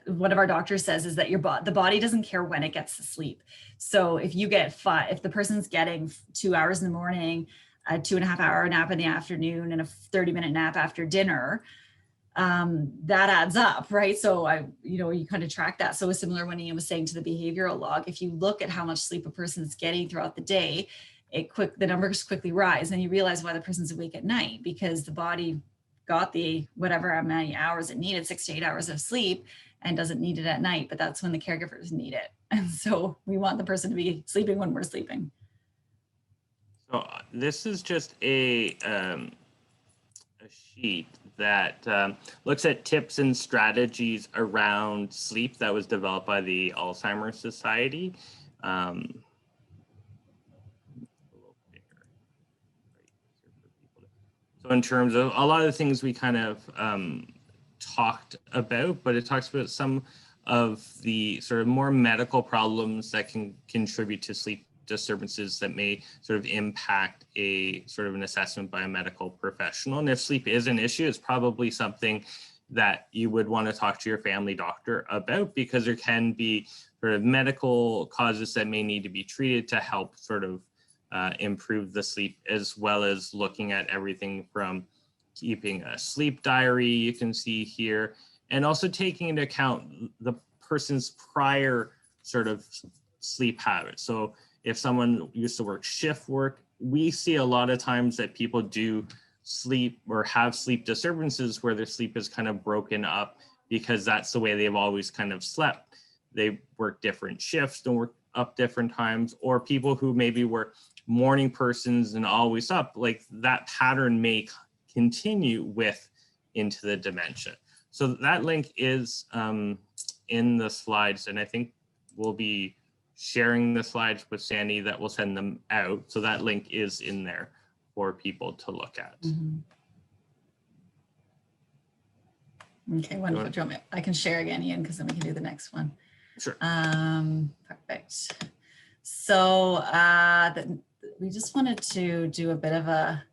one of our doctors says is that the body doesn't care when it gets to sleep. So if you get if the person's getting 2 hours in the morning, a 2.5-hour nap in the afternoon, and a 30-minute nap after dinner, that adds up, right? So you kind of track that. So it's similar when Ian was saying to the behavioral log, if you look at how much sleep a person's getting throughout the day, the numbers quickly rise, and you realize why the person's awake at night, because the body got the whatever many hours it needed, 6 to 8 hours of sleep, and doesn't need it at night, but that's when the caregivers need it. And so we want the person to be sleeping when we're sleeping. So this is just a sheet that looks at tips and strategies around sleep that was developed by the Alzheimer's Society. So in terms of a lot of the things we kind of talked about, but it talks about some of the sort of more medical problems that can contribute to sleep disturbances that may sort of impact a sort of an assessment by a medical professional. And if sleep is an issue, it's probably something that you would want to talk to your family doctor about, because there can be sort of medical causes that may need to be treated to help sort of improve the sleep, as well as looking at everything from keeping a sleep diary, you can see here, and also taking into account the person's prior sort of sleep habits. So if someone used to work shift work, we see a lot of times that people do sleep or have sleep disturbances where their sleep is kind of broken up because that's the way they've always kind of slept. They work different shifts, don't work up different times, or people who maybe were morning persons and always up, like that pattern may continue into the dementia. So that link is in the slides, and I think we'll be sharing the slides with Sandy that will send them out. So that link is in there for people to look at. Mm-hmm. Okay, wonderful. Do you want me? I can share again, Ian, because then we can do the next one. Sure. Perfect. So we just wanted to do a bit of a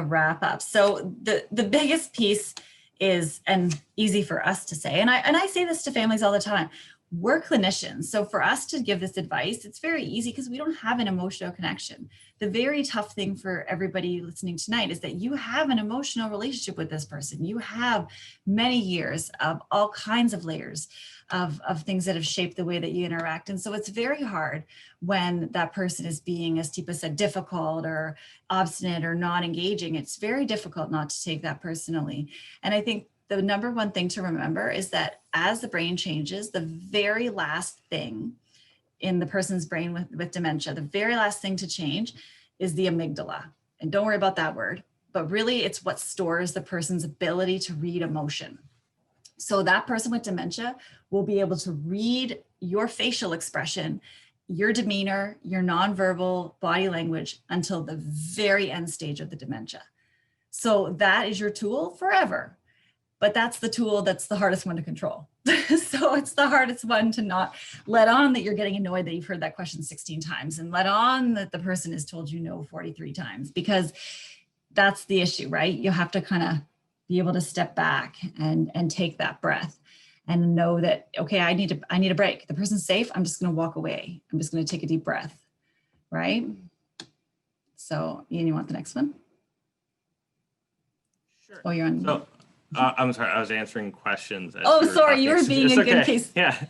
wrap up. So the biggest piece is, and easy for us to say, and I say this to families all the time, we're clinicians. So for us to give this advice, it's very easy because we don't have an emotional connection. The very tough thing for everybody listening tonight is that you have an emotional relationship with this person. You have many years of all kinds of layers of things that have shaped the way that you interact. And so it's very hard when that person is being, as Teepa said, difficult or obstinate or not engaging. It's very difficult not to take that personally. And I think the number one thing to remember is that as the brain changes, the very last thing in the person's brain with dementia, the very last thing to change is the amygdala. And don't worry about that word, but really it's what stores the person's ability to read emotion. So that person with dementia will be able to read your facial expression, your demeanor, your nonverbal body language until the very end stage of the dementia. So that is your tool forever. But that's the tool that's the hardest one to control. So it's the hardest one to not let on that you're getting annoyed that you've heard that question 16 times, and let on that the person has told you no 43 times, because that's the issue, right? You have to kind of be able to step back and take that breath and know that, okay, I need a break. The person's safe. I'm just going to walk away. I'm just going to take a deep breath, right? So Ian, you want the next one? Sure. Oh, you're on. So, I'm sorry, I was answering questions. Oh, sorry, you were being it's a okay. good case. Yeah.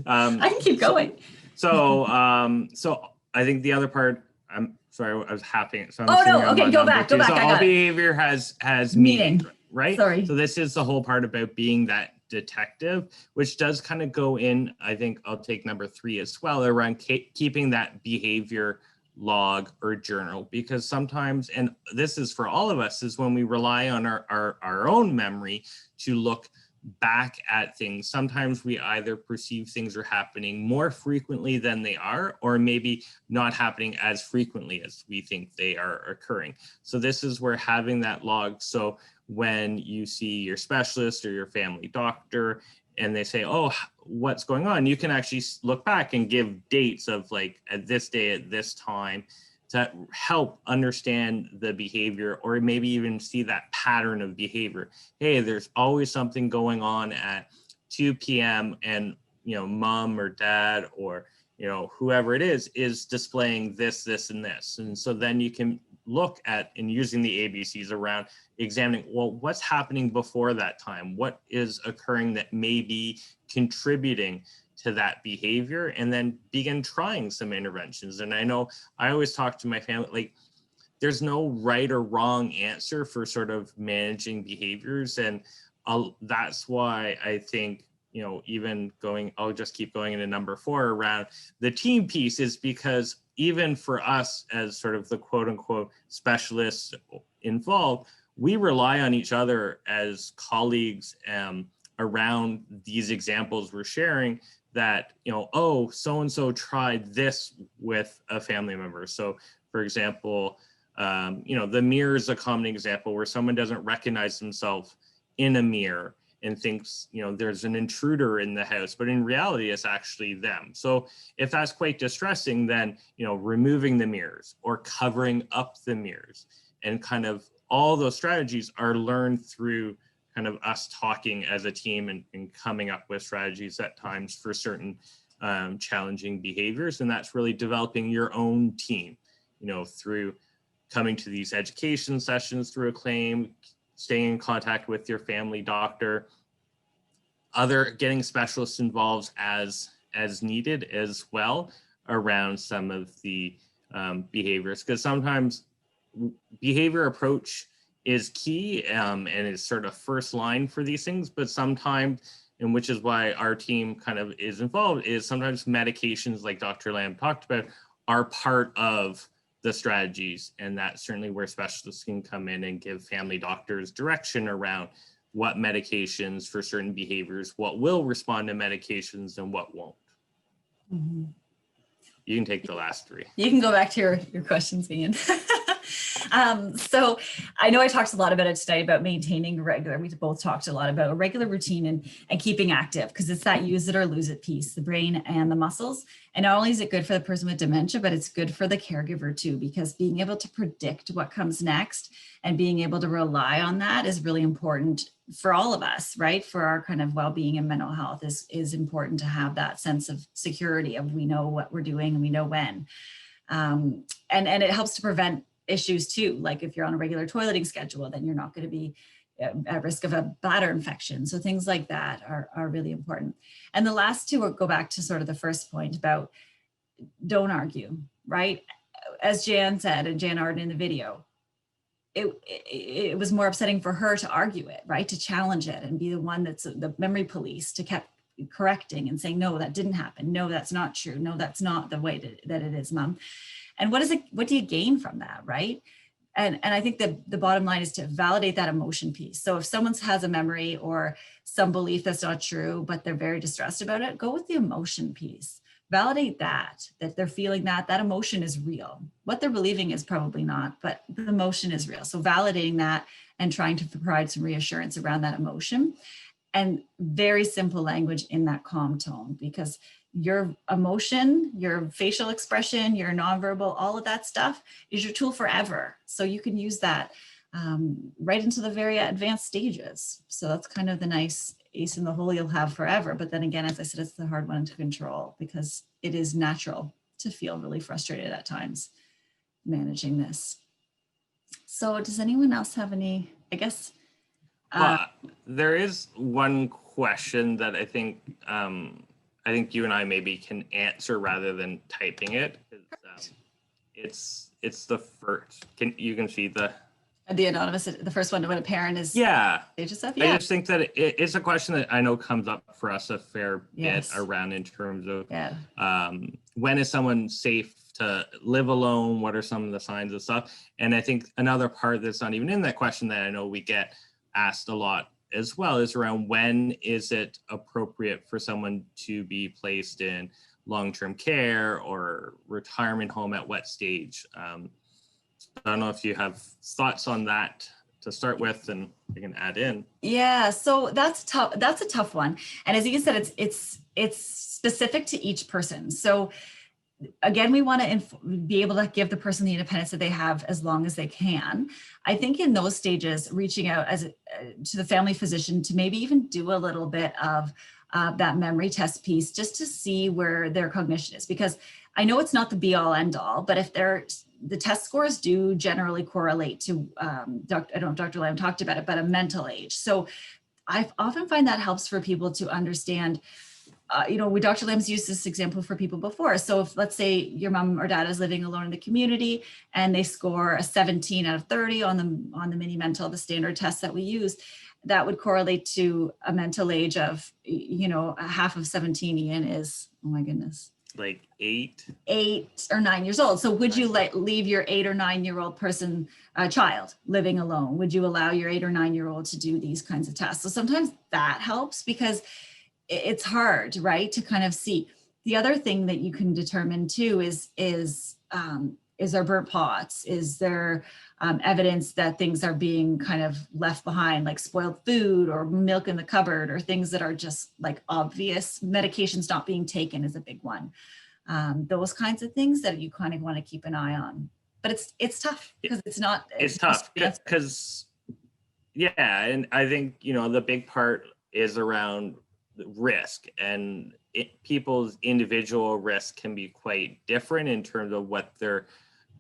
I can keep going. So I think the other part, I'm sorry, I was happy. So oh no, okay, go back. So I got all it. behavior has meaning, right? Sorry. So this is the whole part about being that detective, which does kind of go in, I think I'll take number 3 as well, around keeping that behavior log or journal, because sometimes, and this is for all of us, is when we rely on our own memory to look back at things, sometimes we either perceive things are happening more frequently than they are, or maybe not happening as frequently as we think they are occurring. So this is where having that log, so when you see your specialist or your family doctor and they say, oh, what's going on? You can actually look back and give dates of like at this day, at this time, to help understand the behavior, or maybe even see that pattern of behavior. Hey, there's always something going on at 2 p.m. and, you know, mom or dad or, you know, whoever it is displaying this, this, and this. And so then you can look at, and using the ABCs around examining, well, what's happening before that time? What is occurring that may be contributing to that behavior, and then begin trying some interventions. And I know I always talk to my family, like, there's no right or wrong answer for sort of managing behaviors. And that's why I think, you know, even going, I'll just keep going into number 4 around the team piece, is because even for us as sort of the quote unquote specialists involved, we rely on each other as colleagues around these examples we're sharing, that, you know, oh, so-and-so tried this with a family member. So for example, you know, the mirror is a common example where someone doesn't recognize themselves in a mirror and thinks, you know, there's an intruder in the house, but in reality, it's actually them. So if that's quite distressing, then, you know, removing the mirrors or covering up the mirrors, and kind of all those strategies are learned through kind of us talking as a team and coming up with strategies at times for certain challenging behaviors. And that's really developing your own team, you know, through coming to these education sessions through Acclaim, staying in contact with your family doctor, getting specialists involved as needed as well around some of the behaviors. Because sometimes behavior approach is key and is sort of first line for these things, but sometimes, and which is why our team kind of is involved, is sometimes medications, like Dr. Lamb talked about, are part of the strategies. And that's certainly where specialists can come in and give family doctors direction around what medications for certain behaviors, what will respond to medications and what won't. Mm-hmm. You can take the last 3. You can go back to your questions, Ian. So I know I talked a lot about it today, about maintaining regular, we both talked a lot about a regular routine and keeping active, because it's that use it or lose it piece, the brain and the muscles. And not only is it good for the person with dementia, but it's good for the caregiver too, because being able to predict what comes next and being able to rely on that is really important for all of us, right? For our kind of well-being and mental health is important to have that sense of security of, we know what we're doing and we know when. And it helps to prevent issues too. Like if you're on a regular toileting schedule, then you're not going to be at risk of a bladder infection. So things like that are really important. And the last 2 go back to sort of the first point about don't argue, right? As Jan said, and Jan Arden in the video, it was more upsetting for her to argue it, right? To challenge it and be the one that's the memory police, to keep correcting and saying, no, that didn't happen. No, that's not true. No, that's not the way that it is, Mom. And what do you gain from that, right? And I think the bottom line is to validate that emotion piece. So if someone has a memory or some belief that's not true, but they're very distressed about it, go with the emotion piece. Validate that they're feeling that emotion is real. What they're believing is probably not, but the emotion is real. So validating that and trying to provide some reassurance around that emotion, and very simple language in that calm tone, because your emotion, your facial expression, your nonverbal, all of that stuff is your tool forever. So you can use that right into the very advanced stages. So that's kind of the nice ace in the hole you'll have forever. But then again, as I said, it's the hard one to control, because it is natural to feel really frustrated at times managing this. So does anyone else have any, I guess? There is one question that I think you and I maybe can answer rather than typing it. It's the first. You can see the anonymous, the first one, when a parent is stages stuff. I just think that it's a question that I know comes up for us a fair bit around, in terms of when is someone safe to live alone? What are some of the signs of stuff? And I think another part that's not even in that question that I know we get asked a lot as well is around when is it appropriate for someone to be placed in long-term care or retirement home at what stage. I don't know if you have thoughts on that to start with, and we can add in. Yeah, so that's tough. That's a tough one. And as you said, it's specific to each person. So again, we want to be able to give the person the independence that they have as long as they can. I think in those stages, reaching out to the family physician to maybe even do a little bit of that memory test piece, just to see where their cognition is, because I know it's not the be all end all, but if the test scores do generally correlate to, I don't know if Dr. Lamb talked about it, but a mental age. So I often find that helps for people to understand, Dr. Lamb's used this example for people before. So if, let's say your mom or dad is living alone in the community and they score a 17 out of 30 on the mini mental, the standard test that we use, that would correlate to a mental age of, a half of 17, Ian, is, oh my goodness, like 8 or 9 years old. So would you leave your 8 or 9 year old child living alone? Would you allow your 8 or 9 year old to do these kinds of tests? So sometimes that helps, because it's hard, right, to kind of see. The other thing that you can determine too is there burnt pots? Is there evidence that things are being kind of left behind, like spoiled food or milk in the cupboard, or things that are just like obvious? Medications not being taken is a big one. Those kinds of things that you kind of want to keep an eye on. But it's tough, because it's tough because and I think the big part is around risk, and people's individual risk can be quite different in terms of what they're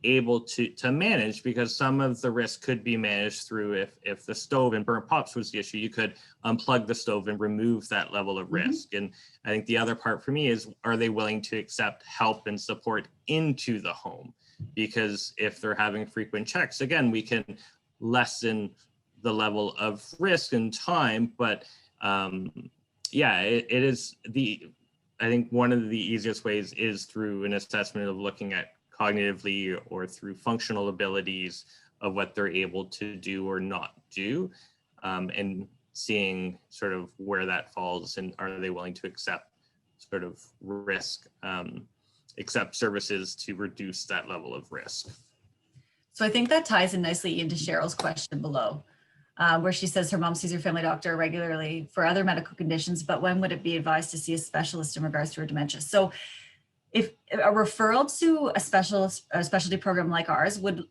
able to manage, because some of the risk could be managed through, if the stove and burnt pots was the issue, you could unplug the stove and remove that level of risk. And I think the other part for me is, are they willing to accept help and support into the home? Because if they're having frequent checks, again, we can lessen the level of risk and time, but I think one of the easiest ways is through an assessment of looking at cognitively or through functional abilities of what they're able to do or not do, and seeing sort of where that falls, and are they willing to accept sort of risk, accept services to reduce that level of risk. So I think that ties in nicely into Cheryl's question below, where she says her mom sees her family doctor regularly for other medical conditions, but when would it be advised to see a specialist in regards to her dementia? So if a referral to a specialty program like ours would,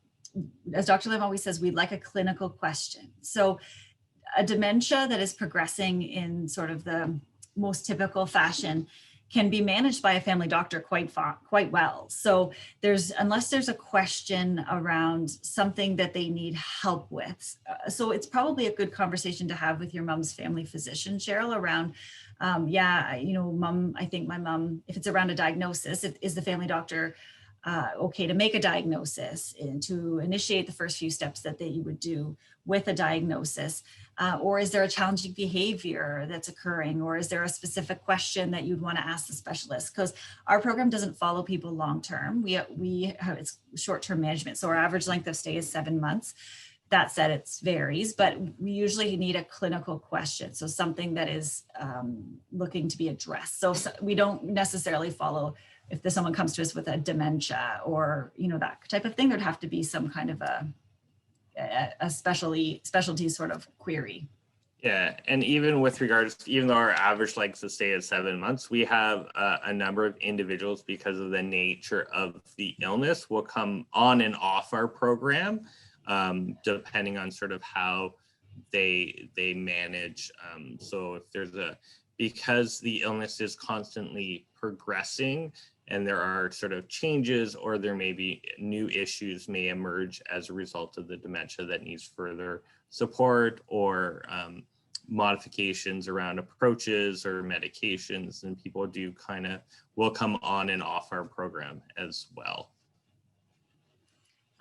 as Dr. Lim always says, we'd like a clinical question. So a dementia that is progressing in sort of the most typical fashion can be managed by a family doctor quite well. So unless there's a question around something that they need help with. So it's probably a good conversation to have with your mom's family physician, Cheryl, around, mom, I think my mom, if it's around a diagnosis, is the family doctor okay to make a diagnosis and to initiate the first few steps that you would do with a diagnosis? Or is there a challenging behavior that's occurring? Or is there a specific question that you'd want to ask the specialist? Because our program doesn't follow people long-term. It's short-term management. So our average length of stay is 7 months. That said, it varies, but we usually need a clinical question. So something that is looking to be addressed. So we don't necessarily follow, if someone comes to us with a dementia or, that type of thing, there'd have to be some kind of a specialty sort of query. Yeah, and even with regards, even though our average length of stay is 7 months, we have a number of individuals, because of the nature of the illness, will come on and off our program, depending on sort of how they manage. So if because the illness is constantly progressing, and there are sort of changes, or there may be new issues may emerge as a result of the dementia that needs further support, or modifications around approaches or medications, and people will come on and off our program as well.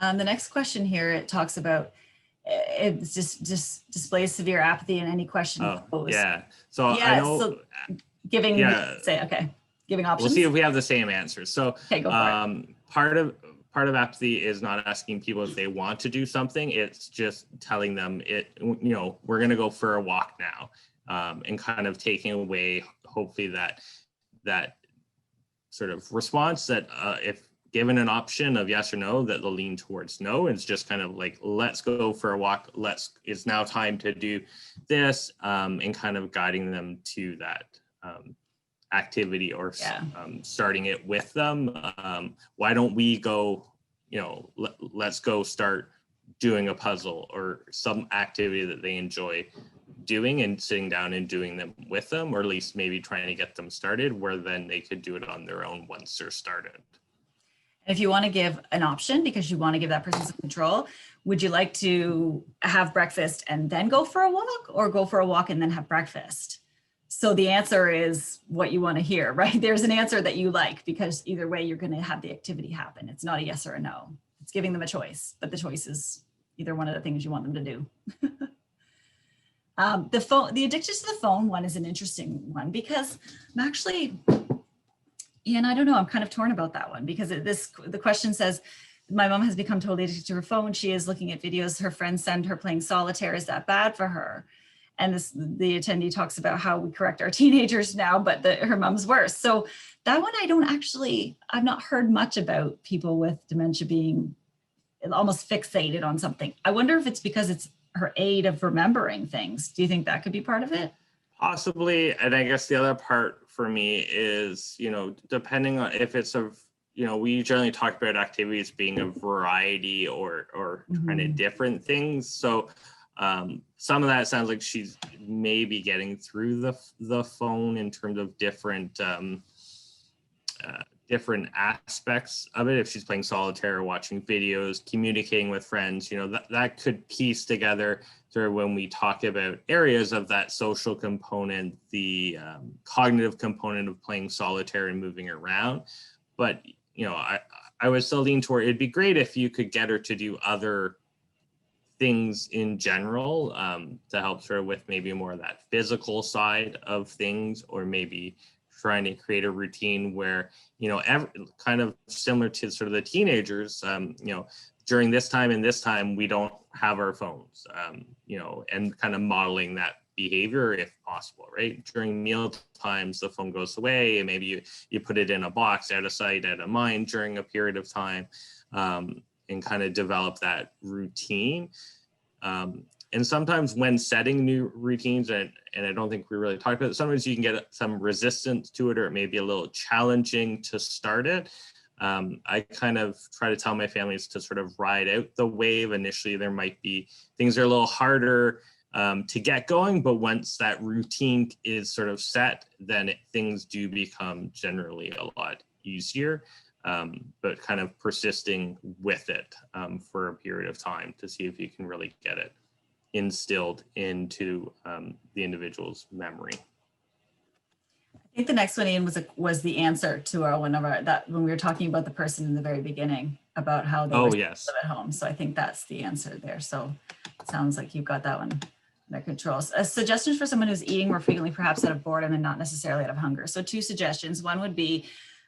The next question here, it talks about it just displays severe apathy in any question posed. Yeah. So I know. So giving options. We'll see if we have the same answers. So okay, go for it. part of apathy is not asking people if they want to do something. It's just telling them we're going to go for a walk now, and kind of taking away, hopefully, that sort of response that if given an option of yes or no, that they'll lean towards no. It's just kind of like, let's go for a walk. It's now time to do this, and kind of guiding them to that activity, or starting it with them. Why don't we go, let's go start doing a puzzle or some activity that they enjoy doing, and sitting down and doing them with them, or at least maybe trying to get them started, where then they could do it on their own once they're started. If you want to give an option because you want to give that person some control, would you like to have breakfast and then go for a walk, or go for a walk and then have breakfast? So the answer is what you want to hear, right? There's an answer that you like, because either way you're going to have the activity happen. It's not a yes or a no. It's giving them a choice, but the choice is either one of the things you want them to do. The addiction to the phone one is an interesting one, because I'm actually, and I don't know, I'm kind of torn about that one, because the question says, my mom has become totally addicted to her phone. She is looking at videos her friends send her playing solitaire. Is that bad for her? And the attendee talks about how we correct our teenagers now, but her mom's worse. So that one, I've not heard much about people with dementia being almost fixated on something. I wonder if it's because it's her aid of remembering things. Do you think that could be part of it? Possibly. And I guess the other part for me is, depending on if it's we generally talk about activities being a variety or kind of different things. So some of that sounds like she's maybe getting through the phone in terms of different aspects of it. If she's playing solitaire or watching videos, communicating with friends, that could piece together sort of when we talk about areas of that social component, the cognitive component of playing solitaire and moving around. But, I would still lean toward, it'd be great if you could get her to do other things in general, to help sort of with maybe more of that physical side of things, or maybe trying to create a routine where, kind of similar to sort of the teenagers, during this time and this time, we don't have our phones, and kind of modeling that behavior if possible, right? During meal times, the phone goes away, and maybe you put it in a box, out of sight, out of mind during a period of time, and kind of develop that routine. And sometimes when setting new routines, and I don't think we really talked about it, sometimes you can get some resistance to it, or it may be a little challenging to start it. I kind of try to tell my families to sort of ride out the wave. Initially, there might be things are a little harder to get going, but once that routine is sort of set, then things do become generally a lot easier. But kind of persisting with it for a period of time to see if you can really get it instilled into the individual's memory. I think the next one, Ian, was the answer to when we were talking about the person in the very beginning about how they live at home. So I think that's the answer there. So it sounds like you've got that one under control. Suggestions for someone who's eating more frequently, perhaps out of boredom and not necessarily out of hunger. So 2 suggestions. One would be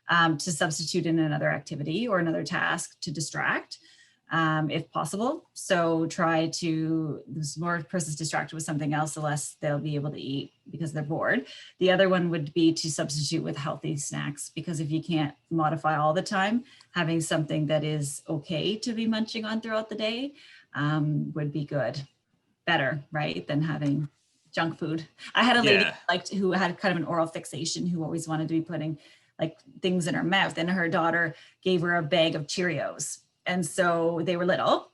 to substitute in another activity or another task to distract, if possible. So the more a person's distracted with something else, the less they'll be able to eat because they're bored. The other one would be to substitute with healthy snacks, because if you can't modify all the time, having something that is okay to be munching on throughout the day would be better, right, than having junk food. I had a lady who had kind of an oral fixation, who always wanted to be putting things in her mouth, and her daughter gave her a bag of Cheerios. And so they were little,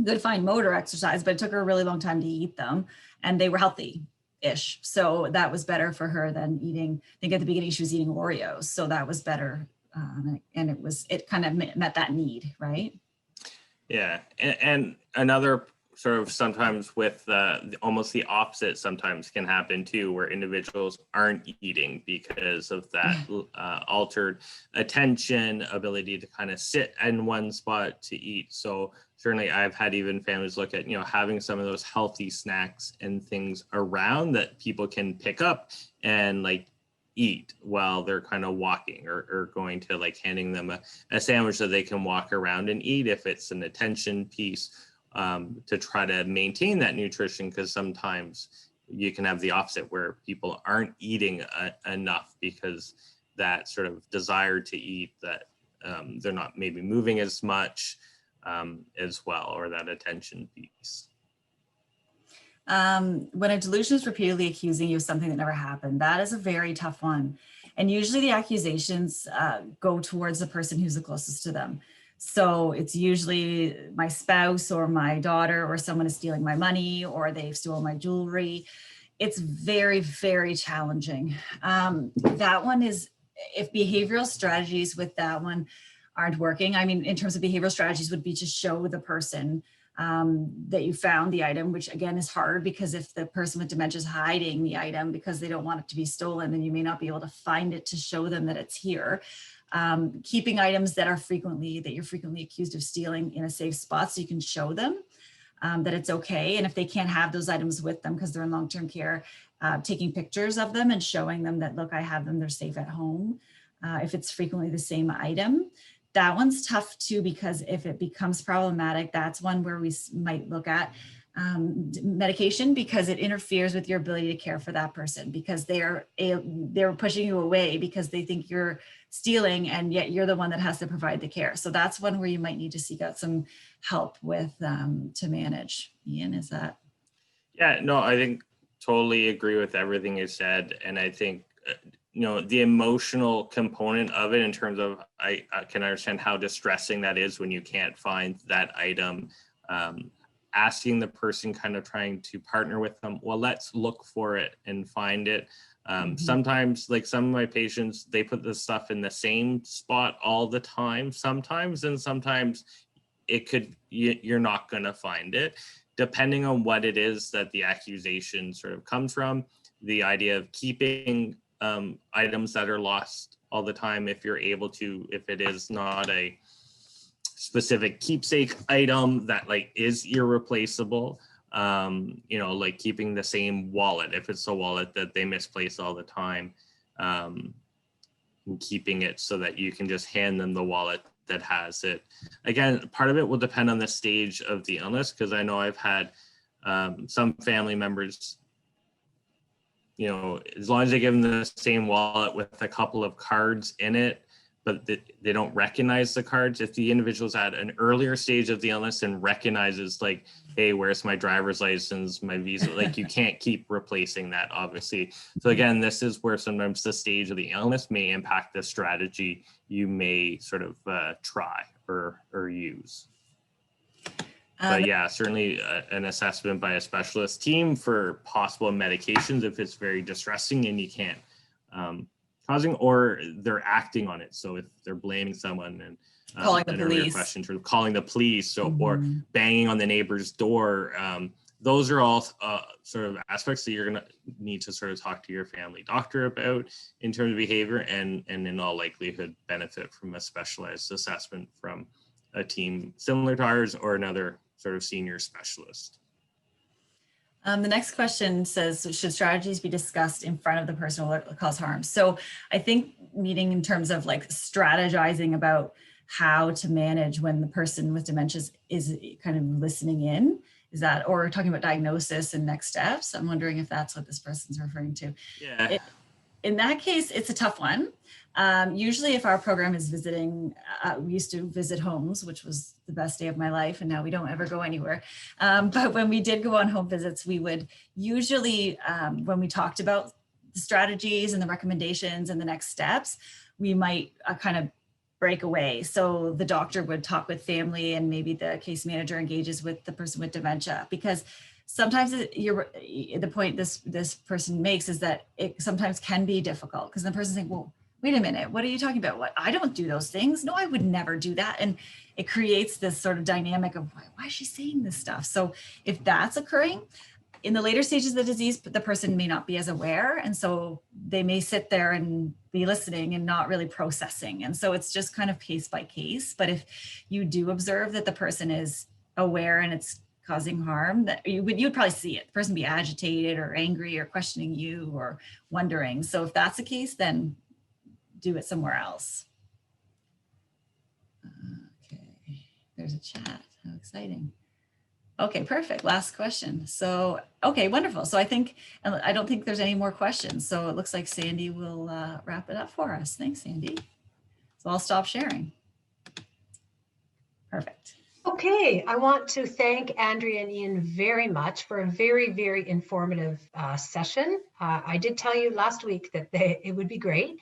good fine motor exercise, but it took her a really long time to eat them, and they were healthy-ish. So that was better for her than eating, I think at the beginning she was eating Oreos. So that was better. And it kind of met that need, right? Yeah. And another sort of sometimes with almost the opposite sometimes can happen too, where individuals aren't eating because of that altered attention, ability to kind of sit in one spot to eat. So certainly I've had even families look at, having some of those healthy snacks and things around that people can pick up and eat while they're kind of walking, or going to like handing them a sandwich so they can walk around and eat if it's an attention piece, to try to maintain that nutrition, because sometimes you can have the opposite where people aren't eating enough because that sort of desire to eat, that they're not maybe moving as much as well, or that attention piece. When a delusion is repeatedly accusing you of something that never happened, that is a very tough one. And usually the accusations go towards the person who's the closest to them. So it's usually my spouse or my daughter, or someone is stealing my money, or they've stolen my jewelry. It's very, very challenging. That one is, if behavioral strategies with that one aren't working, I mean, in terms of behavioral strategies would be to show the person that you found the item, which again is hard, because if the person with dementia is hiding the item because they don't want it to be stolen, then you may not be able to find it to show them that it's here. Keeping items that you're frequently accused of stealing in a safe spot, so you can show them that it's okay. And if they can't have those items with them because they're in long-term care, taking pictures of them and showing them that, look, I have them, they're safe at home. If it's frequently the same item. That one's tough too, because if it becomes problematic, that's one where we might look at medication, because it interferes with your ability to care for that person, because they're pushing you away because they think you're stealing, and yet you're the one that has to provide the care. So that's one where you might need to seek out some help with to manage. Ian, is that? Yeah, no, I think totally agree with everything you said. And I think, the emotional component of it, in terms of, I can understand how distressing that is when you can't find that item. Asking the person, kind of trying to partner with them, well, let's look for it and find it. Sometimes, like some of my patients, they put this stuff in the same spot all the time sometimes, and sometimes you're not going to find it, depending on what it is that the accusation sort of comes from. The idea of keeping items that are lost all the time, if you're able to, if it is not a specific keepsake item that like is irreplaceable, like keeping the same wallet, if it's a wallet that they misplace all the time, and keeping it so that you can just hand them the wallet that has it. Again, part of it will depend on the stage of the illness, because I know I've had some family members, as long as they give them the same wallet with a couple of cards in it, but they don't recognize the cards. If the individual's at an earlier stage of the illness and recognizes, like, hey, where's my driver's license, my visa, like, you can't keep replacing that, obviously. So again, this is where sometimes the stage of the illness may impact the strategy you may sort of try or use. But yeah, certainly an assessment by a specialist team for possible medications if it's very distressing and you can't causing, or they're acting on it. So if they're blaming someone and calling the police, question, sort of calling the police, or banging on the neighbor's door, those are all sort of aspects that you're going to need to sort of talk to your family doctor about in terms of behavior, and in all likelihood benefit from a specialized assessment from a team similar to ours or another sort of senior specialist. The next question says, should strategies be discussed in front of the person who will cause harm? So I think meaning in terms of like strategizing about how to manage when the person with dementia is kind of listening in, is that, or talking about diagnosis and next steps? I'm wondering if that's what this person's referring to. Yeah. In that case, it's a tough one. Usually if our program is visiting, we used to visit homes, which was the best day of my life, and now we don't ever go anywhere. But when we did go on home visits, we would usually, when we talked about the strategies and the recommendations and the next steps, we might kind of break away. So the doctor would talk with family, and maybe the case manager engages with the person with dementia, because sometimes the point this person makes is that it sometimes can be difficult, because the person's saying, well, wait a minute, what are you talking about? What? I don't do those things. No, I would never do that. And it creates this sort of dynamic of why is she saying this stuff? So if that's occurring in the later stages of the disease, the person may not be as aware. And so they may sit there and be listening and not really processing. And so it's just kind of case by case. But if you do observe that the person is aware and it's causing harm, that you'd probably see it. The person be agitated or angry or questioning you or wondering. So if that's the case, then do it somewhere else. Okay, there's a chat. How exciting. Okay, perfect. Last question. So, okay, wonderful. So I don't think there's any more questions. So it looks like Sandy will wrap it up for us. Thanks, Sandy. So I'll stop sharing. Perfect. Okay, I want to thank Andrea and Ian very much for a very, very informative session. I did tell you last week that it would be great.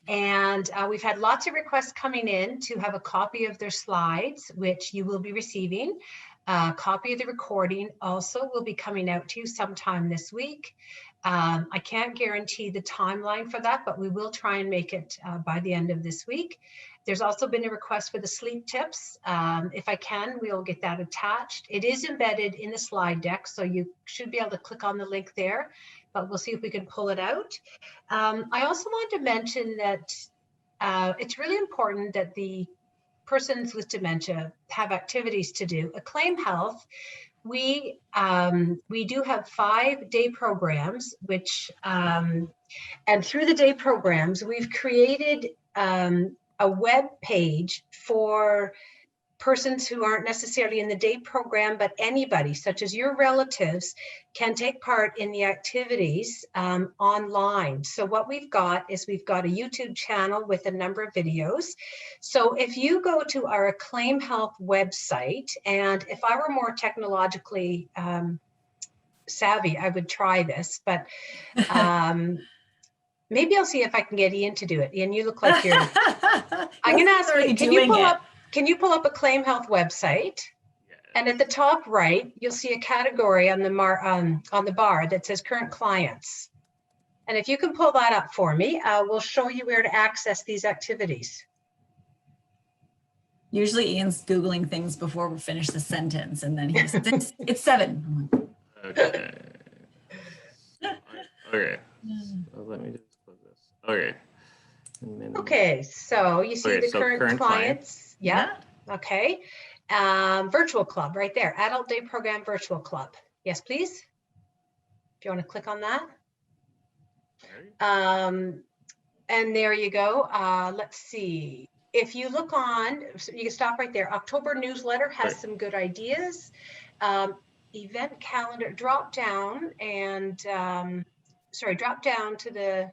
And we've had lots of requests coming in to have a copy of their slides, which you will be receiving. A copy of the recording also will be coming out to you sometime this week. I can't guarantee the timeline for that, but we will try and make it by the end of this week. There's also been a request for the sleep tips. If I can, we'll get that attached. It is embedded in the slide deck, so you should be able to click on the link there, but we'll see if we can pull it out. I also want to mention that it's really important that the persons with dementia have activities to do. Acclaim Health, we do have 5-day programs, which and through the day programs, we've created a web page for persons who aren't necessarily in the day program, but anybody, such as your relatives, can take part in the activities online. So what we've got is we've got a YouTube channel with a number of videos. So if you go to our Acclaim Health website, and if I were more technologically savvy, I would try this, but maybe I'll see if I can get Ian to do it. Ian, you look like you're, I'm going to ask you, can you pull up Acclaim Health website? And at the top right, you'll see a category on the bar that says current clients. And if you can pull that up for me, we'll show you where to access these activities. Usually Ian's Googling things before we finish the sentence, and then he's, it's 7. Okay. Okay. So let me just close this. Okay. Okay, so you see the current clients. Yeah. Okay. Virtual club right there. Adult Day Program Virtual Club. Yes, please. If you want to click on that. And there you go. Let's see. If you look on, so you can stop right there. October newsletter has some good ideas. Event calendar, drop down and, drop down to the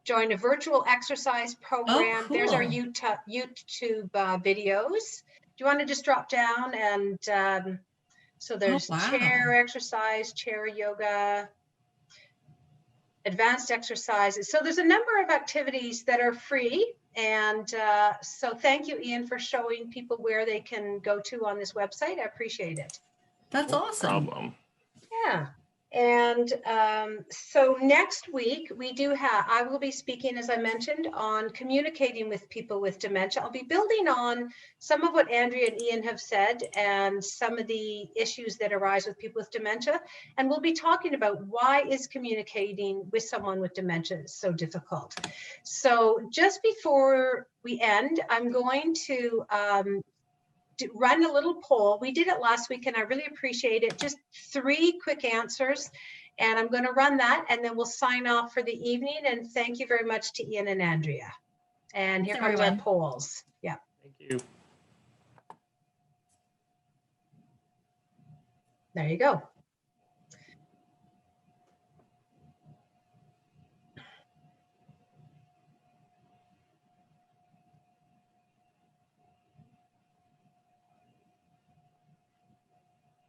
join a virtual exercise program. Cool. There's our YouTube videos. Do you want to just drop down and so there's chair exercise, chair yoga, advanced exercises. So there's a number of activities that are free. And so thank you, Ian, for showing people where they can go to on this website. I appreciate it. That's awesome. Problem. Yeah. And so next week we do have, I will be speaking, as I mentioned, on communicating with people with dementia. I'll be building on some of what Andrea and Ian have said and some of the issues that arise with people with dementia. And we'll be talking about why is communicating with someone with dementia so difficult. So just before we end, I'm going to run a little poll. We did it last week and I really appreciate it. Just 3 quick answers. And I'm going to run that and then we'll sign off for the evening. And thank you very much to Ian and Andrea. And here comes our polls. Yeah. Thank you. There you go.